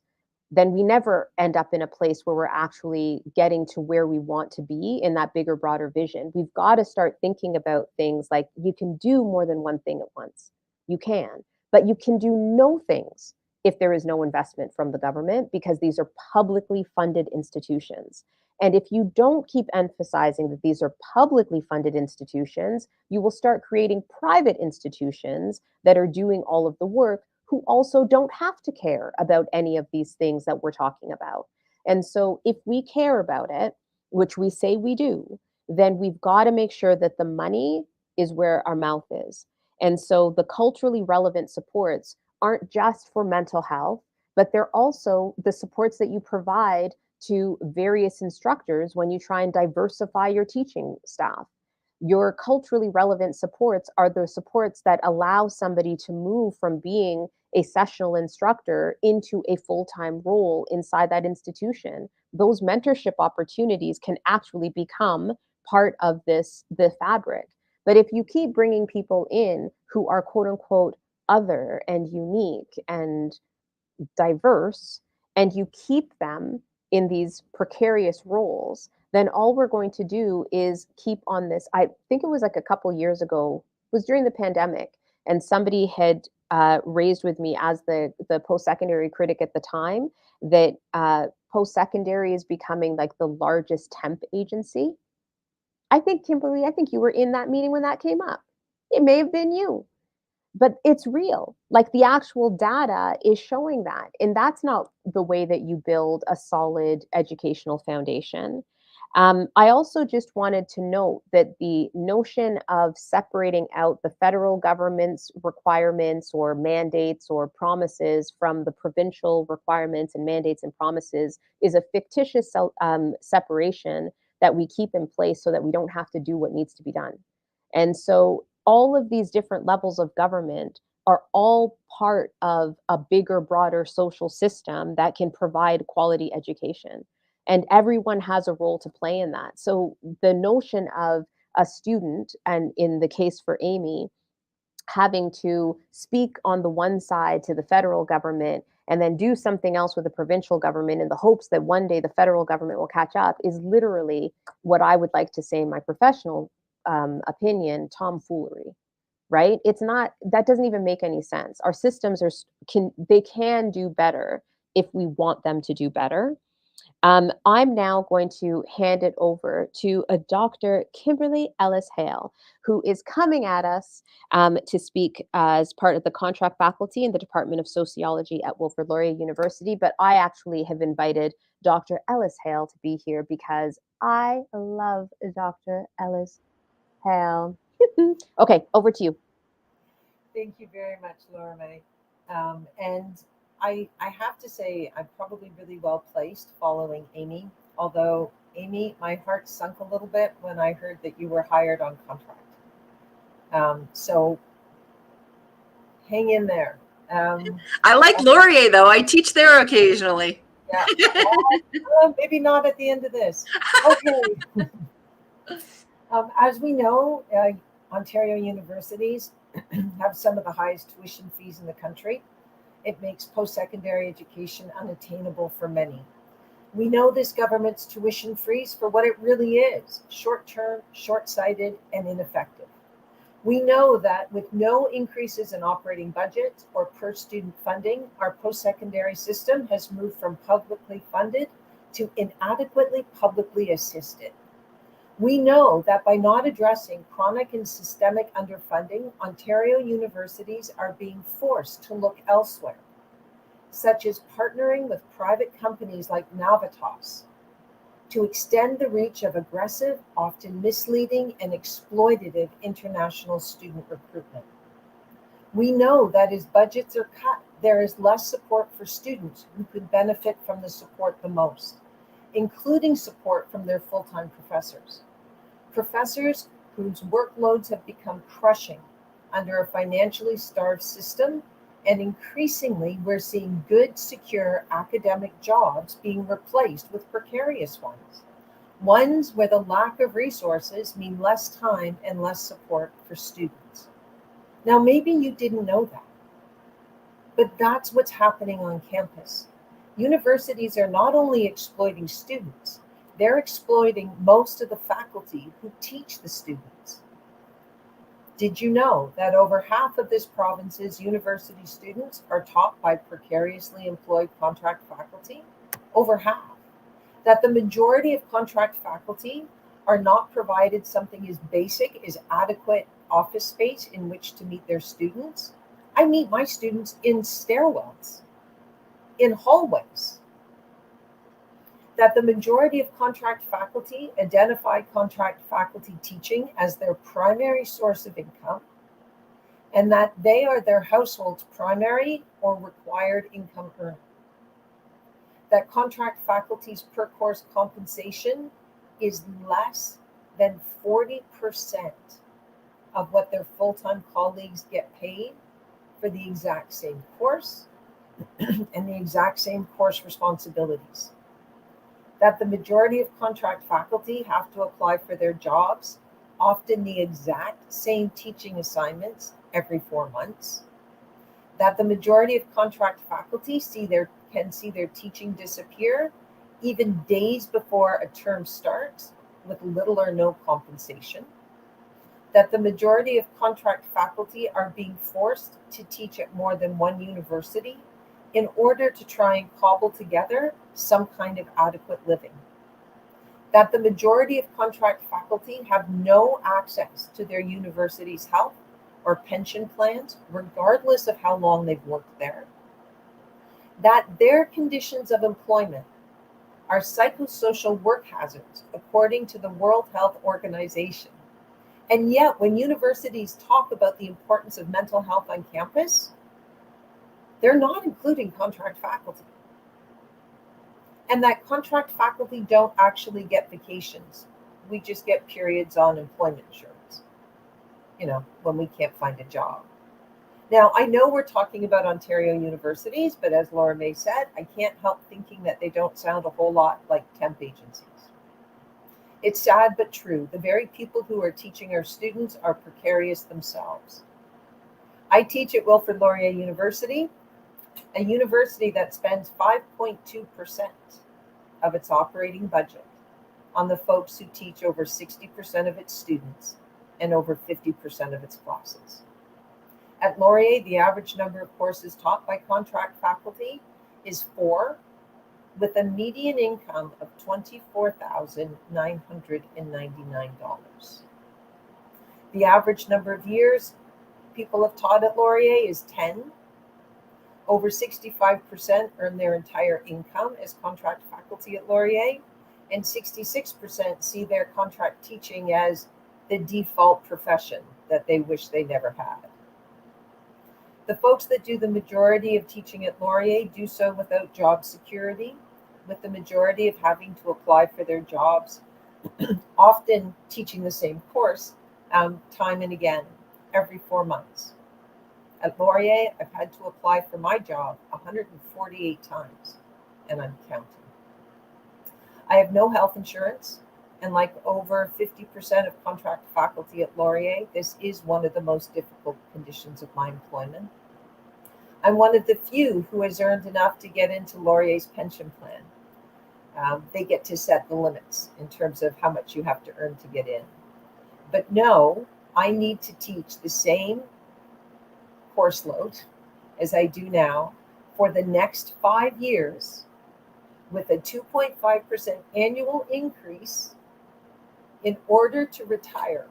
then we never end up in a place where we're actually getting to where we want to be in that bigger, broader vision. We've got to start thinking about things like you can do more than one thing at once. You can, but you can do no things if there is no investment from the government, because these are publicly funded institutions. And if you don't keep emphasizing that these are publicly funded institutions, you will start creating private institutions that are doing all of the work, who also don't have to care about any of these things that we're talking about. And so if we care about it, which we say we do, then we've got to make sure that the money is where our mouth is. And so the culturally relevant supports aren't just for mental health, but they're also the supports that you provide to various instructors when you try and diversify your teaching staff. Your culturally relevant supports are the supports that allow somebody to move from being a sessional instructor into a full-time role inside that institution. Those mentorship opportunities can actually become part of the fabric. But if you keep bringing people in who are quote unquote other and unique and diverse, and you keep them in these precarious roles, then all we're going to do is keep on this. I think it was like a couple years ago, it was during the pandemic, and somebody had raised with me as the post-secondary critic at the time that post-secondary is becoming like the largest temp agency. I think, Kimberly, I think you were in that meeting when that came up. It may have been you, but it's real. Like the actual data is showing that. And that's not the way that you build a solid educational foundation. I also just wanted to note that the notion of separating out the federal government's requirements or mandates or promises from the provincial requirements and mandates and promises is a fictitious separation that we keep in place so that we don't have to do what needs to be done. And so all of these different levels of government are all part of a bigger, broader social system that can provide quality education. And everyone has a role to play in that. So the notion of a student, and in the case for Amy, having to speak on the one side to the federal government and then do something else with the provincial government in the hopes that one day the federal government will catch up is literally what I would like to say in my professional opinion, tomfoolery, right? It's not, that doesn't even make any sense. Our systems can do better if we want them to do better. I'm now going to hand it over to a Dr. Kimberly Ellis Hale, who is coming at us to speak as part of the contract faculty in the Department of Sociology at Wilfrid Laurier University. But I actually have invited Dr. Ellis Hale to be here because I love Dr. Ellis Hale. Okay, over to you.
Thank you very much, Laura May. And I have to say, I'm probably really well placed following Amy, although Amy, my heart sunk a little bit when I heard that you were hired on contract. So hang in there.
I like Laurier, though. I teach there occasionally.
Yeah. Maybe not at the end of this. Okay. As we know, Ontario universities have some of the highest tuition fees in the country. It makes post-secondary education unattainable for many. We know this government's tuition freeze for what it really is: short-term, short-sighted, and ineffective. We know that with no increases in operating budget or per-student funding, our post-secondary system has moved from publicly funded to inadequately publicly assisted. We know that by not addressing chronic and systemic underfunding, Ontario universities are being forced to look elsewhere, such as partnering with private companies like Navitas to extend the reach of aggressive, often misleading, and exploitative international student recruitment. We know that as budgets are cut, there is less support for students who could benefit from the support the most, including support from their full-time professors. Professors whose workloads have become crushing under a financially starved system, and increasingly we're seeing good, secure academic jobs being replaced with precarious ones where the lack of resources mean less time and less support for students. Now, maybe you didn't know that, but that's what's happening on campus. Universities are not only exploiting students, they're exploiting most of the faculty who teach the students. Did you know that over half of this province's university students are taught by precariously employed contract faculty? Over half. That the majority of contract faculty are not provided something as basic as adequate office space in which to meet their students? I meet my students in stairwells, in hallways. That the majority of contract faculty identify contract faculty teaching as their primary source of income, and that they are their household's primary or required income earner. That contract faculty's per course compensation is less than 40% of what their full-time colleagues get paid for the exact same course and the exact same course responsibilities. That the majority of contract faculty have to apply for their jobs, often the exact same teaching assignments every 4 months. That the majority of contract faculty can see their teaching disappear even days before a term starts with little or no compensation. That the majority of contract faculty are being forced to teach at more than one university in order to try and cobble together some kind of adequate living. That the majority of contract faculty have no access to their university's health or pension plans, regardless of how long they've worked there. That their conditions of employment are psychosocial work hazards, according to the World Health Organization. And yet, when universities talk about the importance of mental health on campus, they're not including contract faculty. And that contract faculty don't actually get vacations. We just get periods on employment insurance, when we can't find a job. Now, I know we're talking about Ontario universities, but as Laura May said, I can't help thinking that they don't sound a whole lot like temp agencies. It's sad but true. The very people who are teaching our students are precarious themselves. I teach at Wilfrid Laurier University, a university that spends 5.2% of its operating budget on the folks who teach over 60% of its students and over 50% of its classes. At Laurier, the average number of courses taught by contract faculty is 4, with a median income of $24,999. The average number of years people have taught at Laurier is 10. Over 65% earn their entire income as contract faculty at Laurier, and 66% see their contract teaching as the default profession that they wish they never had. The folks that do the majority of teaching at Laurier do so without job security, with the majority of having to apply for their jobs, often teaching the same course time and again, every 4 months. At Laurier, I've had to apply for my job 148 times, and I'm counting. I have no health insurance, and like over 50% of contract faculty at Laurier, this is one of the most difficult conditions of my employment. I'm one of the few who has earned enough to get into Laurier's pension plan. They get to set the limits in terms of how much you have to earn to get in. But no, I need to teach the same course load as I do now for the next 5 years with a 2.5% annual increase in order to retire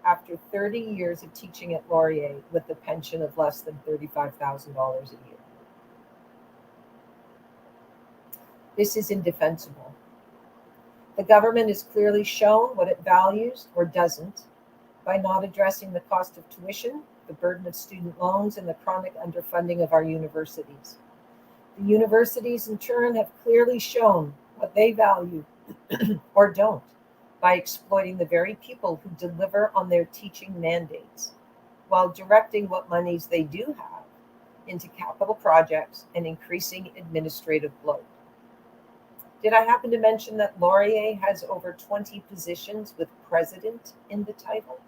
after 30 years of teaching at Laurier with a pension of less than $35,000 a year. This is indefensible. The government has clearly shown what it values or doesn't by not addressing the cost of tuition, the burden of student loans, and the chronic underfunding of our universities. The universities, in turn, have clearly shown what they value or don't by exploiting the very people who deliver on their teaching mandates, while directing what monies they do have into capital projects and increasing administrative bloat. Did I happen to mention that Laurier has over 20 positions with president in the title?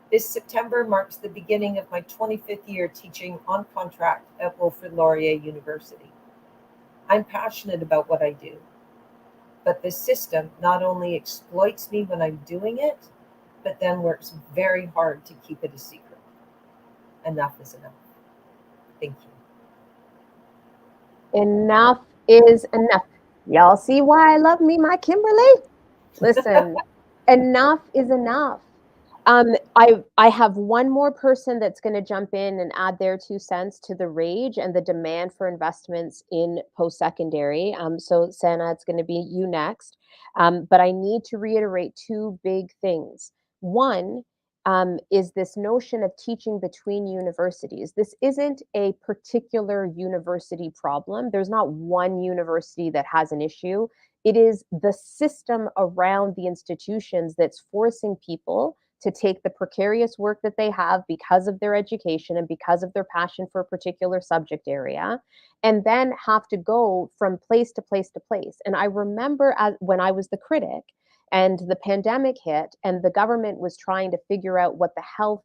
This September marks the beginning of my 25th year teaching on contract at Wilfrid Laurier University. I'm passionate about what I do, but the system not only exploits me when I'm doing it, but then works very hard to keep it a secret. Enough is enough. Thank you.
Enough is enough. Y'all see why I love me, my Kimberly? Listen, enough is enough. I have one more person that's going to jump in and add their 2 cents to the rage and the demand for investments in post-secondary. So Sana, it's going to be you next. But I need to reiterate two big things. One, is this notion of teaching between universities. This isn't a particular university problem. There's not one university that has an issue. It is the system around the institutions that's forcing people to take the precarious work that they have because of their education and because of their passion for a particular subject area, and then have to go from place to place to place. And I remember when I was the critic and the pandemic hit and the government was trying to figure out what the health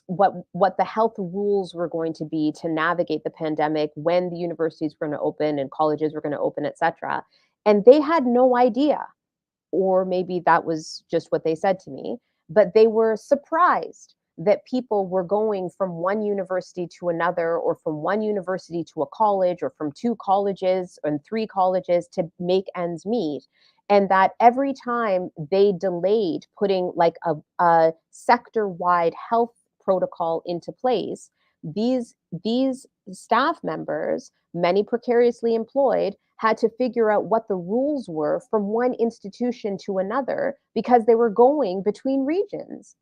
what the health rules were going to be to navigate the pandemic, when the universities were going to open and colleges were going to open, etc. And they had no idea, or maybe that was just what they said to me, but they were surprised that people were going from one university to another, or from one university to a college, or from 2 colleges and 3 colleges to make ends meet. And that every time they delayed putting like a sector-wide health protocol into place, these staff members, many precariously employed, had to figure out what the rules were from one institution to another because they were going between regions.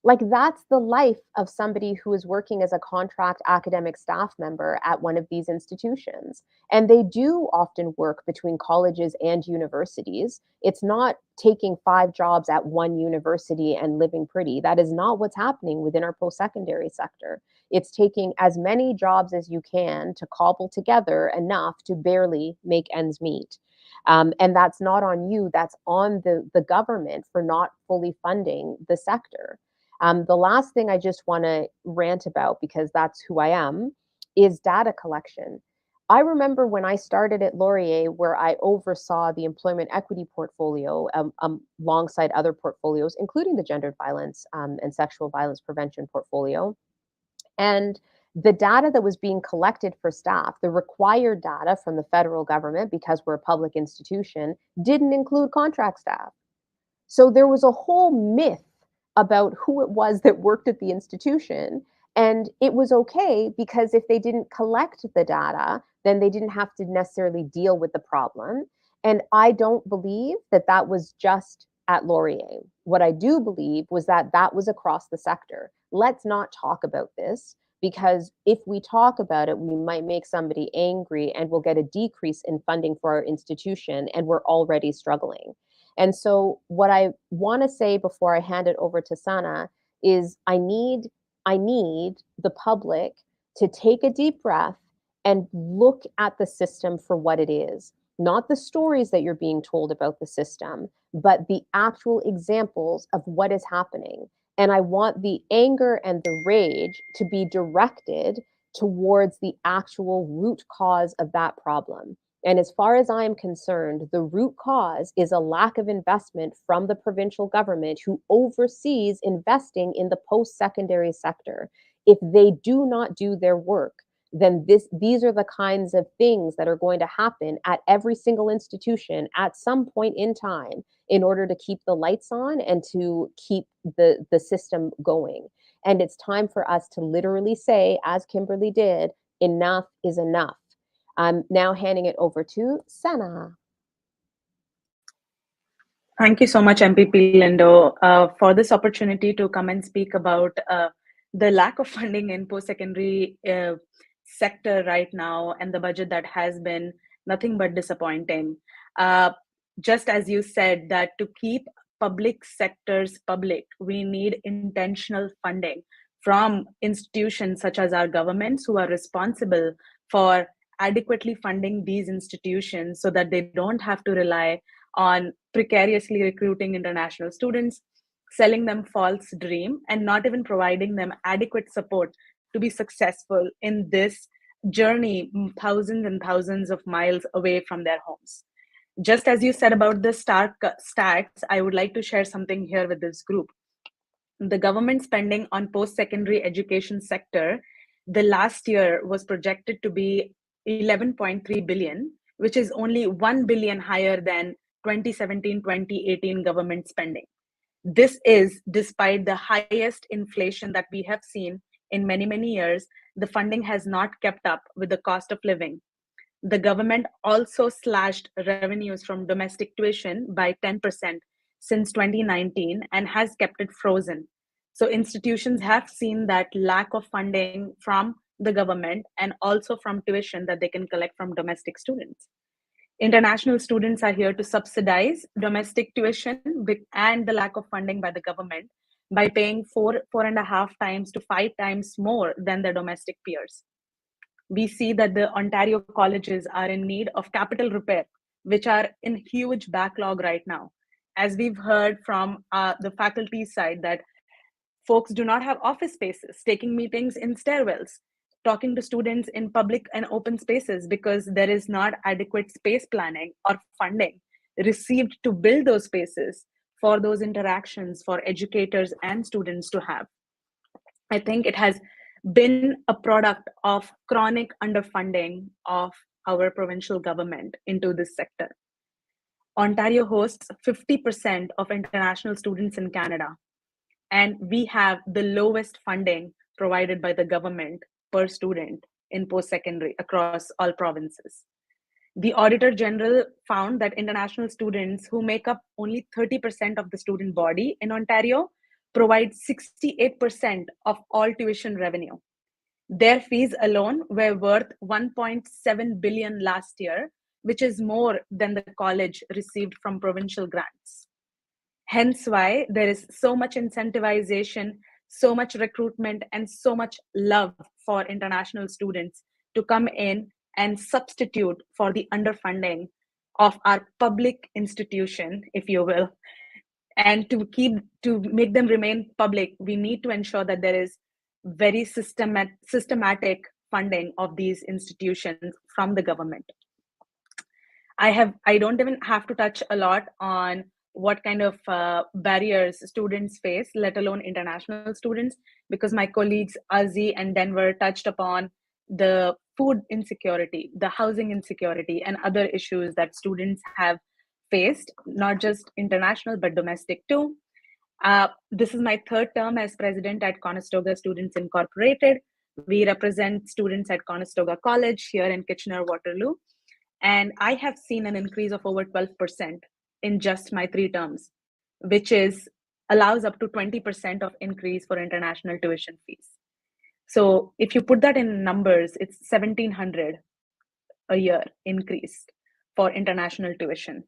Like, that's the life of somebody who is working as a contract academic staff member at one of these institutions. And they do often work between colleges and universities. It's not taking 5 jobs at one university and living pretty. That is not what's happening within our post-secondary sector. It's taking as many jobs as you can to cobble together enough to barely make ends meet. And that's not on you, that's on the government for not fully funding the sector. The last thing I just want to rant about, because that's who I am, is data collection. I remember when I started at Laurier, where I oversaw the employment equity portfolio alongside other portfolios, including the gendered violence and sexual violence prevention portfolio. And the data that was being collected for staff, the required data from the federal government, because we're a public institution, didn't include contract staff. So there was a whole myth about who it was that worked at the institution. And it was okay because if they didn't collect the data, then they didn't have to necessarily deal with the problem. And I don't believe that that was just at Laurier. What I do believe was that that was across the sector. Let's not talk about this, because if we talk about it, we might make somebody angry and we'll get a decrease in funding for our institution, and we're already struggling. And so what I want to say before I hand it over to Sana is I need the public to take a deep breath and look at the system for what it is. Not the stories that you're being told about the system, but the actual examples of what is happening. And I want the anger and the rage to be directed towards the actual root cause of that problem. And as far as I'm concerned, the root cause is a lack of investment from the provincial government, who oversees investing in the post-secondary sector. If they do not do their work, then these are the kinds of things that are going to happen at every single institution at some point in time, in order to keep the lights on and to keep the system going. And it's time for us to literally say, as Kimberly did, enough is enough. I'm now handing it over to Sana.
Thank you so much, MPP Lindo, for this opportunity to come and speak about the lack of funding in post-secondary sector right now, and the budget that has been nothing but disappointing. Just as you said, that to keep public sectors public, we need intentional funding from institutions such as our governments, who are responsible for adequately funding these institutions so that they don't have to rely on precariously recruiting international students, selling them false dream, and not even providing them adequate support to be successful in this journey thousands and thousands of miles away from their homes. Just as you said about the stark stats, I would like to share something here with this group. The government spending on post-secondary education sector, the last year was projected to be 11.3 billion, which is only 1 billion higher than 2017-2018 government spending. This is despite the highest inflation that we have seen in many, many years. The funding has not kept up with the cost of living. The government also slashed revenues from domestic tuition by 10% since 2019 and has kept it frozen. So institutions have seen that lack of funding from the government and also from tuition that they can collect from domestic students. International students are here to subsidize domestic tuition and the lack of funding by the government by paying 4.5 times to 5 times more than their domestic peers. We see that the Ontario colleges are in need of capital repair, which are in huge backlog right now. As we've heard from the faculty side, that folks do not have office spaces, taking meetings in stairwells, talking to students in public and open spaces because there is not adequate space planning or funding received to build those spaces for those interactions for educators and students to have. I think it has been a product of chronic underfunding of our provincial government into this sector. Ontario hosts 50% of international students in Canada, and we have the lowest funding provided by the government per student in post-secondary across all provinces. The Auditor General found that international students, who make up only 30% of the student body in Ontario, provide 68% of all tuition revenue. Their fees alone were worth 1.7 billion last year, which is more than the college received from provincial grants. Hence why there is so much incentivization, so much recruitment, and so much love for international students to come in and substitute for the underfunding of our public institution, if you will. And to make them remain public, we need to ensure that there is very systematic funding of these institutions from the government. I don't even have to touch a lot on what kind of barriers students face, let alone international students, because my colleagues Azzi and Denver touched upon the food insecurity, the housing insecurity, and other issues that students have faced, not just international, but domestic too. This is my third term as president at Conestoga Students Incorporated. We represent students at Conestoga College here in Kitchener, Waterloo. And I have seen an increase of over 12% in just my 3 terms, which allows up to 20% of increase for international tuition fees. So if you put that in numbers, it's 1,700 a year increase for international tuition.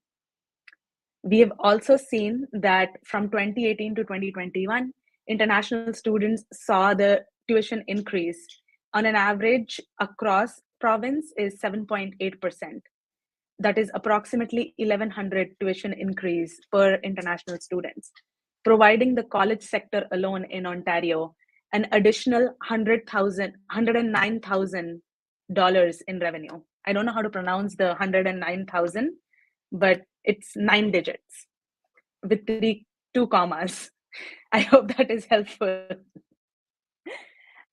We have also seen that from 2018 to 2021, international students saw the tuition increase on an average across province is 7.8%. That is approximately 1,100 tuition increase per international students, providing the college sector alone in Ontario an additional $109,000 in revenue. I don't know how to pronounce the 109,000, but it's 9 digits with 2 commas. I hope that is helpful.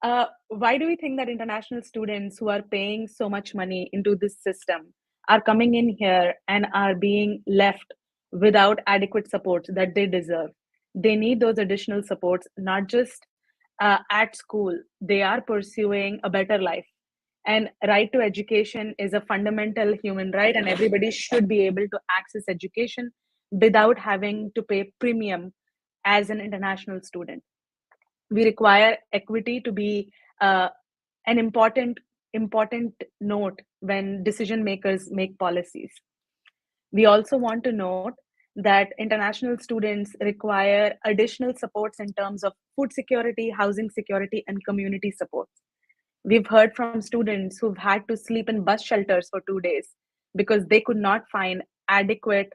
Why do we think that international students who are paying so much money into this system are coming in here and are being left without adequate support that they deserve? They need those additional supports, not just at school. They are pursuing a better life. And right to education is a fundamental human right, and everybody should be able to access education without having to pay premium as an international student. We require equity to be an important note when decision makers make policies. We also want to note that international students require additional supports in terms of food security, housing security, and community supports. We've heard from students who've had to sleep in bus shelters for 2 days because they could not find adequate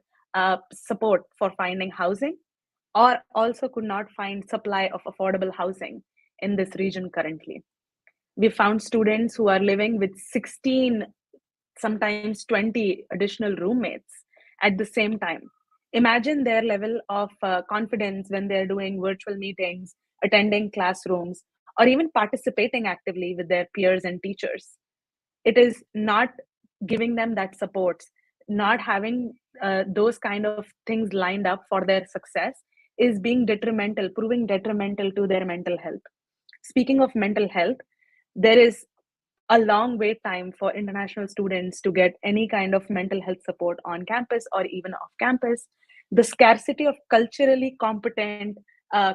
support for finding housing, or also could not find supply of affordable housing in this region currently. We found students who are living with 16, sometimes 20 additional roommates at the same time. Imagine their level of confidence when they're doing virtual meetings, attending classrooms, or even participating actively with their peers and teachers. It is not giving them that support, not having those kind of things lined up for their success is being detrimental, proving detrimental to their mental health. Speaking of mental health, there is a long wait time for international students to get any kind of mental health support on campus or even off campus. The scarcity of culturally competent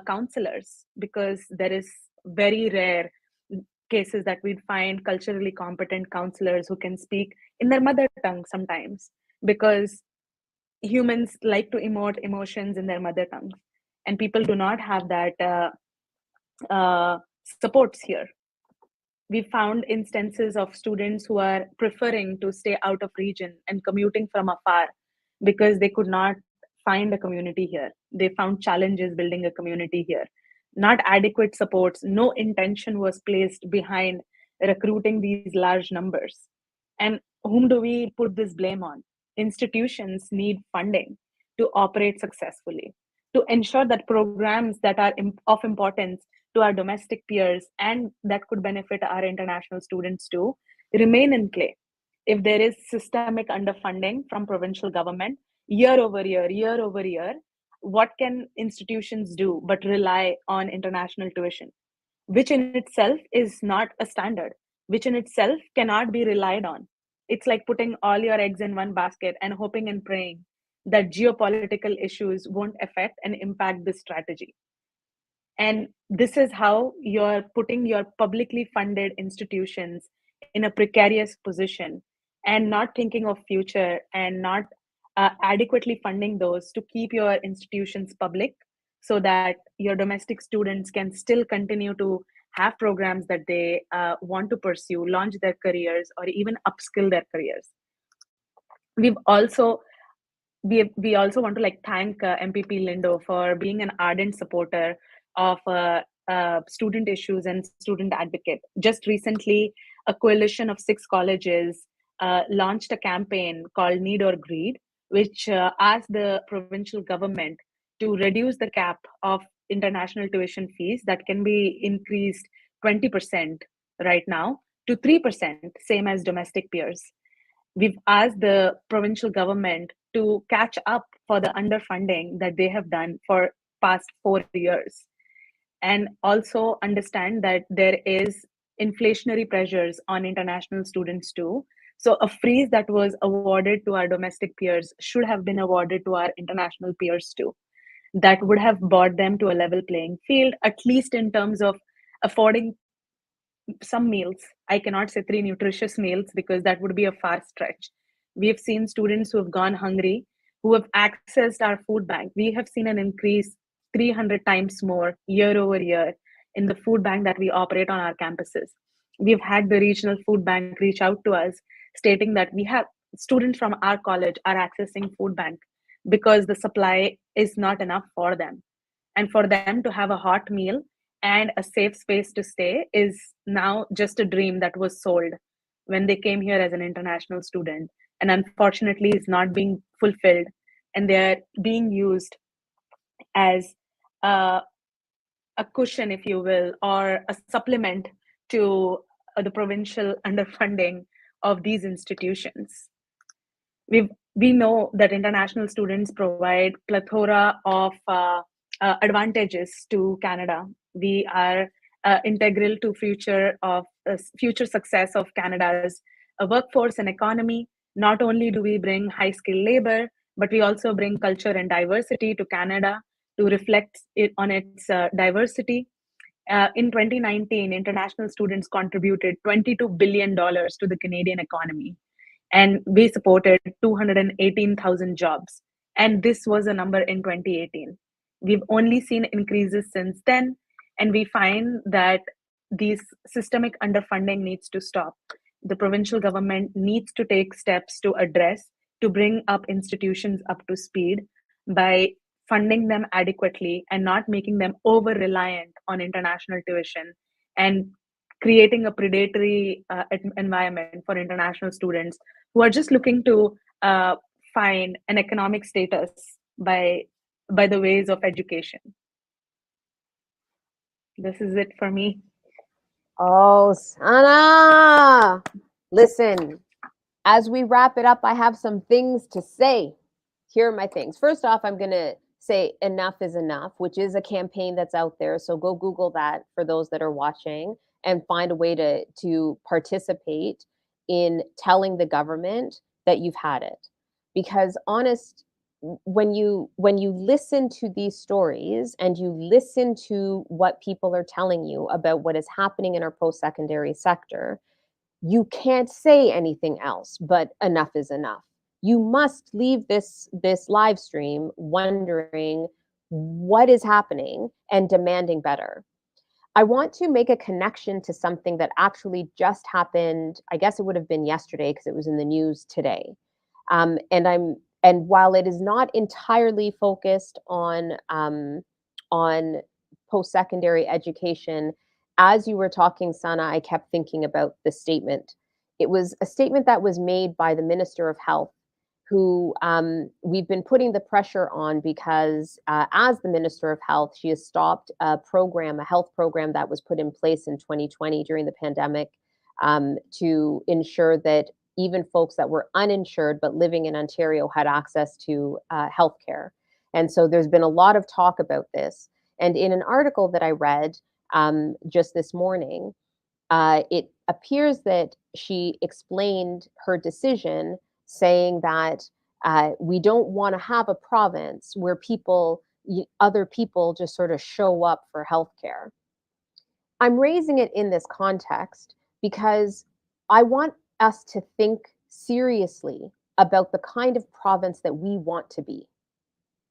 counselors, because there is very rare cases that we'd find culturally competent counselors who can speak in their mother tongue sometimes, because humans like to emote emotions in their mother tongue, and people do not have that supports here. We found instances of students who are preferring to stay out of region and commuting from afar because they could not find a community here. They found challenges building a community here. Not adequate supports, no intention was placed behind recruiting these large numbers. And whom do we put this blame on? Institutions need funding to operate successfully, to ensure that programs that are of importance to our domestic peers and that could benefit our international students too remain in play. If there is systemic underfunding from provincial government year over year, what can institutions do but rely on international tuition, which in itself is not a standard, which in itself cannot be relied on. It's like putting all your eggs in one basket and hoping and praying that geopolitical issues won't affect and impact this strategy. And this is how you're putting your publicly funded institutions in a precarious position and not thinking of future and not adequately funding those to keep your institutions public so that your domestic students can still continue to have programs that they want to pursue, launch their careers, or even upskill their careers. We've also we also want to like thank MPP Lindo for being an ardent supporter of student issues and student advocate. Just recently, a coalition of 6 colleges launched a campaign called Need or Greed, which asked the provincial government to reduce the cap of international tuition fees that can be increased 20% right now to 3%, same as domestic peers. We've asked the provincial government to catch up for the underfunding that they have done for past 4 years, and also understand that there is inflationary pressures on international students too. So a freeze that was awarded to our domestic peers should have been awarded to our international peers too. That would have brought them to a level playing field, at least in terms of affording some meals. I cannot say three nutritious meals because that would be a far stretch. We have seen students who have gone hungry, who have accessed our food bank. We have seen an increase 300 times more year over year in the food bank that we operate on our campuses. We've had the regional food bank reach out to us stating that we have students from our college are accessing food bank because the supply is not enough for them. And for them to have a hot meal and a safe space to stay is now just a dream that was sold when they came here as an international student, and unfortunately is not being fulfilled, and they're being used as a, a cushion, if you will, or a supplement to the provincial underfunding of these institutions. We know that international students provide plethora of advantages to Canada. We are integral to future success of Canada's workforce and economy. Not only do we bring high skilled labor, but we also bring culture and diversity to Canada to reflect it on its diversity. In 2019, international students contributed $22 billion to the Canadian economy, and we supported 218,000 jobs. And this was a number in 2018. We've only seen increases since then, and we find that these systemic underfunding needs to stop. The provincial government needs to take steps to address, to bring up institutions up to speed by funding them adequately and not making them over reliant on international tuition, and creating a predatory environment for international students who are just looking to find an economic status by the ways of education. This is it for me.
Oh, Sana! Listen, as we wrap it up, I have some things to say. Here are my things. First off, I'm going to say Enough is Enough, which is a campaign that's out there. So go Google that for those that are watching and find a way to participate in telling the government that you've had it. Because when you listen to these stories and you listen to what people are telling you about what is happening in our post-secondary sector, you can't say anything else but enough is enough. You must leave this live stream wondering what is happening and demanding better. I want to make a connection to something that actually just happened. I guess it would have been yesterday because it was in the news today. And while it is not entirely focused on post-secondary education, as you were talking, Sana, I kept thinking about the statement. It was a statement that was made by the Minister of Health, who we've been putting the pressure on because as the Minister of Health, she has stopped a health program that was put in place in 2020 during the pandemic to ensure that even folks that were uninsured but living in Ontario had access to health care. And so there's been a lot of talk about this. And in an article that I read just this morning, it appears that she explained her decision saying that we don't want to have a province where other people just sort of show up for healthcare. I'm raising it in this context because I want us to think seriously about the kind of province that we want to be.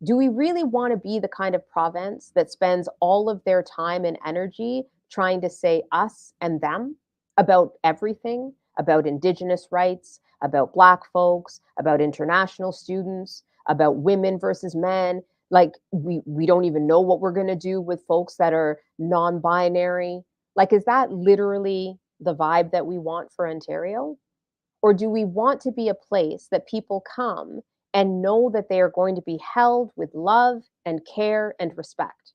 Do we really want to be the kind of province that spends all of their time and energy trying to say us and them about everything, about Indigenous rights, about Black folks, about international students, about women versus men? Like we don't even know what we're going to do with folks that are non-binary. Like, is that literally the vibe that we want for Ontario? Or do we want to be a place that people come and know that they are going to be held with love and care and respect?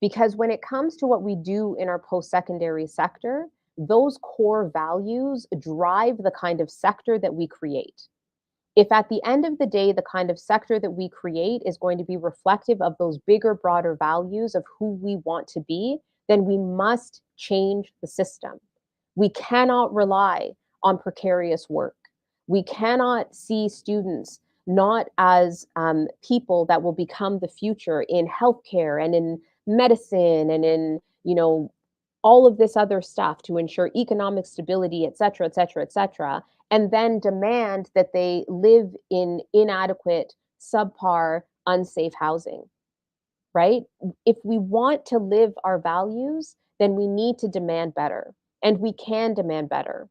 Because when it comes to what we do in our post-secondary sector, those core values drive the kind of sector that we create. If at the end of the day, the kind of sector that we create is going to be reflective of those bigger, broader values of who we want to be, then we must change the system. We cannot rely on precarious work. We cannot see students not as people that will become the future in healthcare and in medicine and in, all of this other stuff to ensure economic stability, et cetera, et cetera, et cetera, and then demand that they live in inadequate, subpar, unsafe housing, right? If we want to live our values, then we need to demand better, and we can demand better.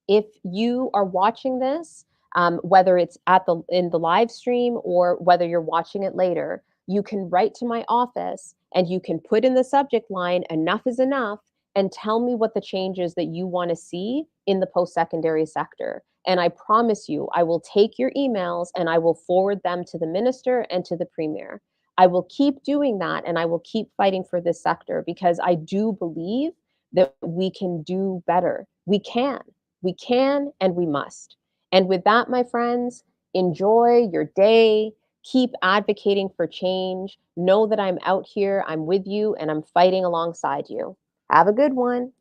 If you are watching this, whether it's in the live stream or whether you're watching it later, you can write to my office and you can put in the subject line, enough is enough, and tell me what the changes that you want to see in the post-secondary sector. And I promise you, I will take your emails and I will forward them to the minister and to the premier. I will keep doing that and I will keep fighting for this sector because I do believe that we can do better. We can and we must. And with that, my friends, enjoy your day. Keep advocating for change. Know that I'm out here, I'm with you, and I'm fighting alongside you. Have a good one.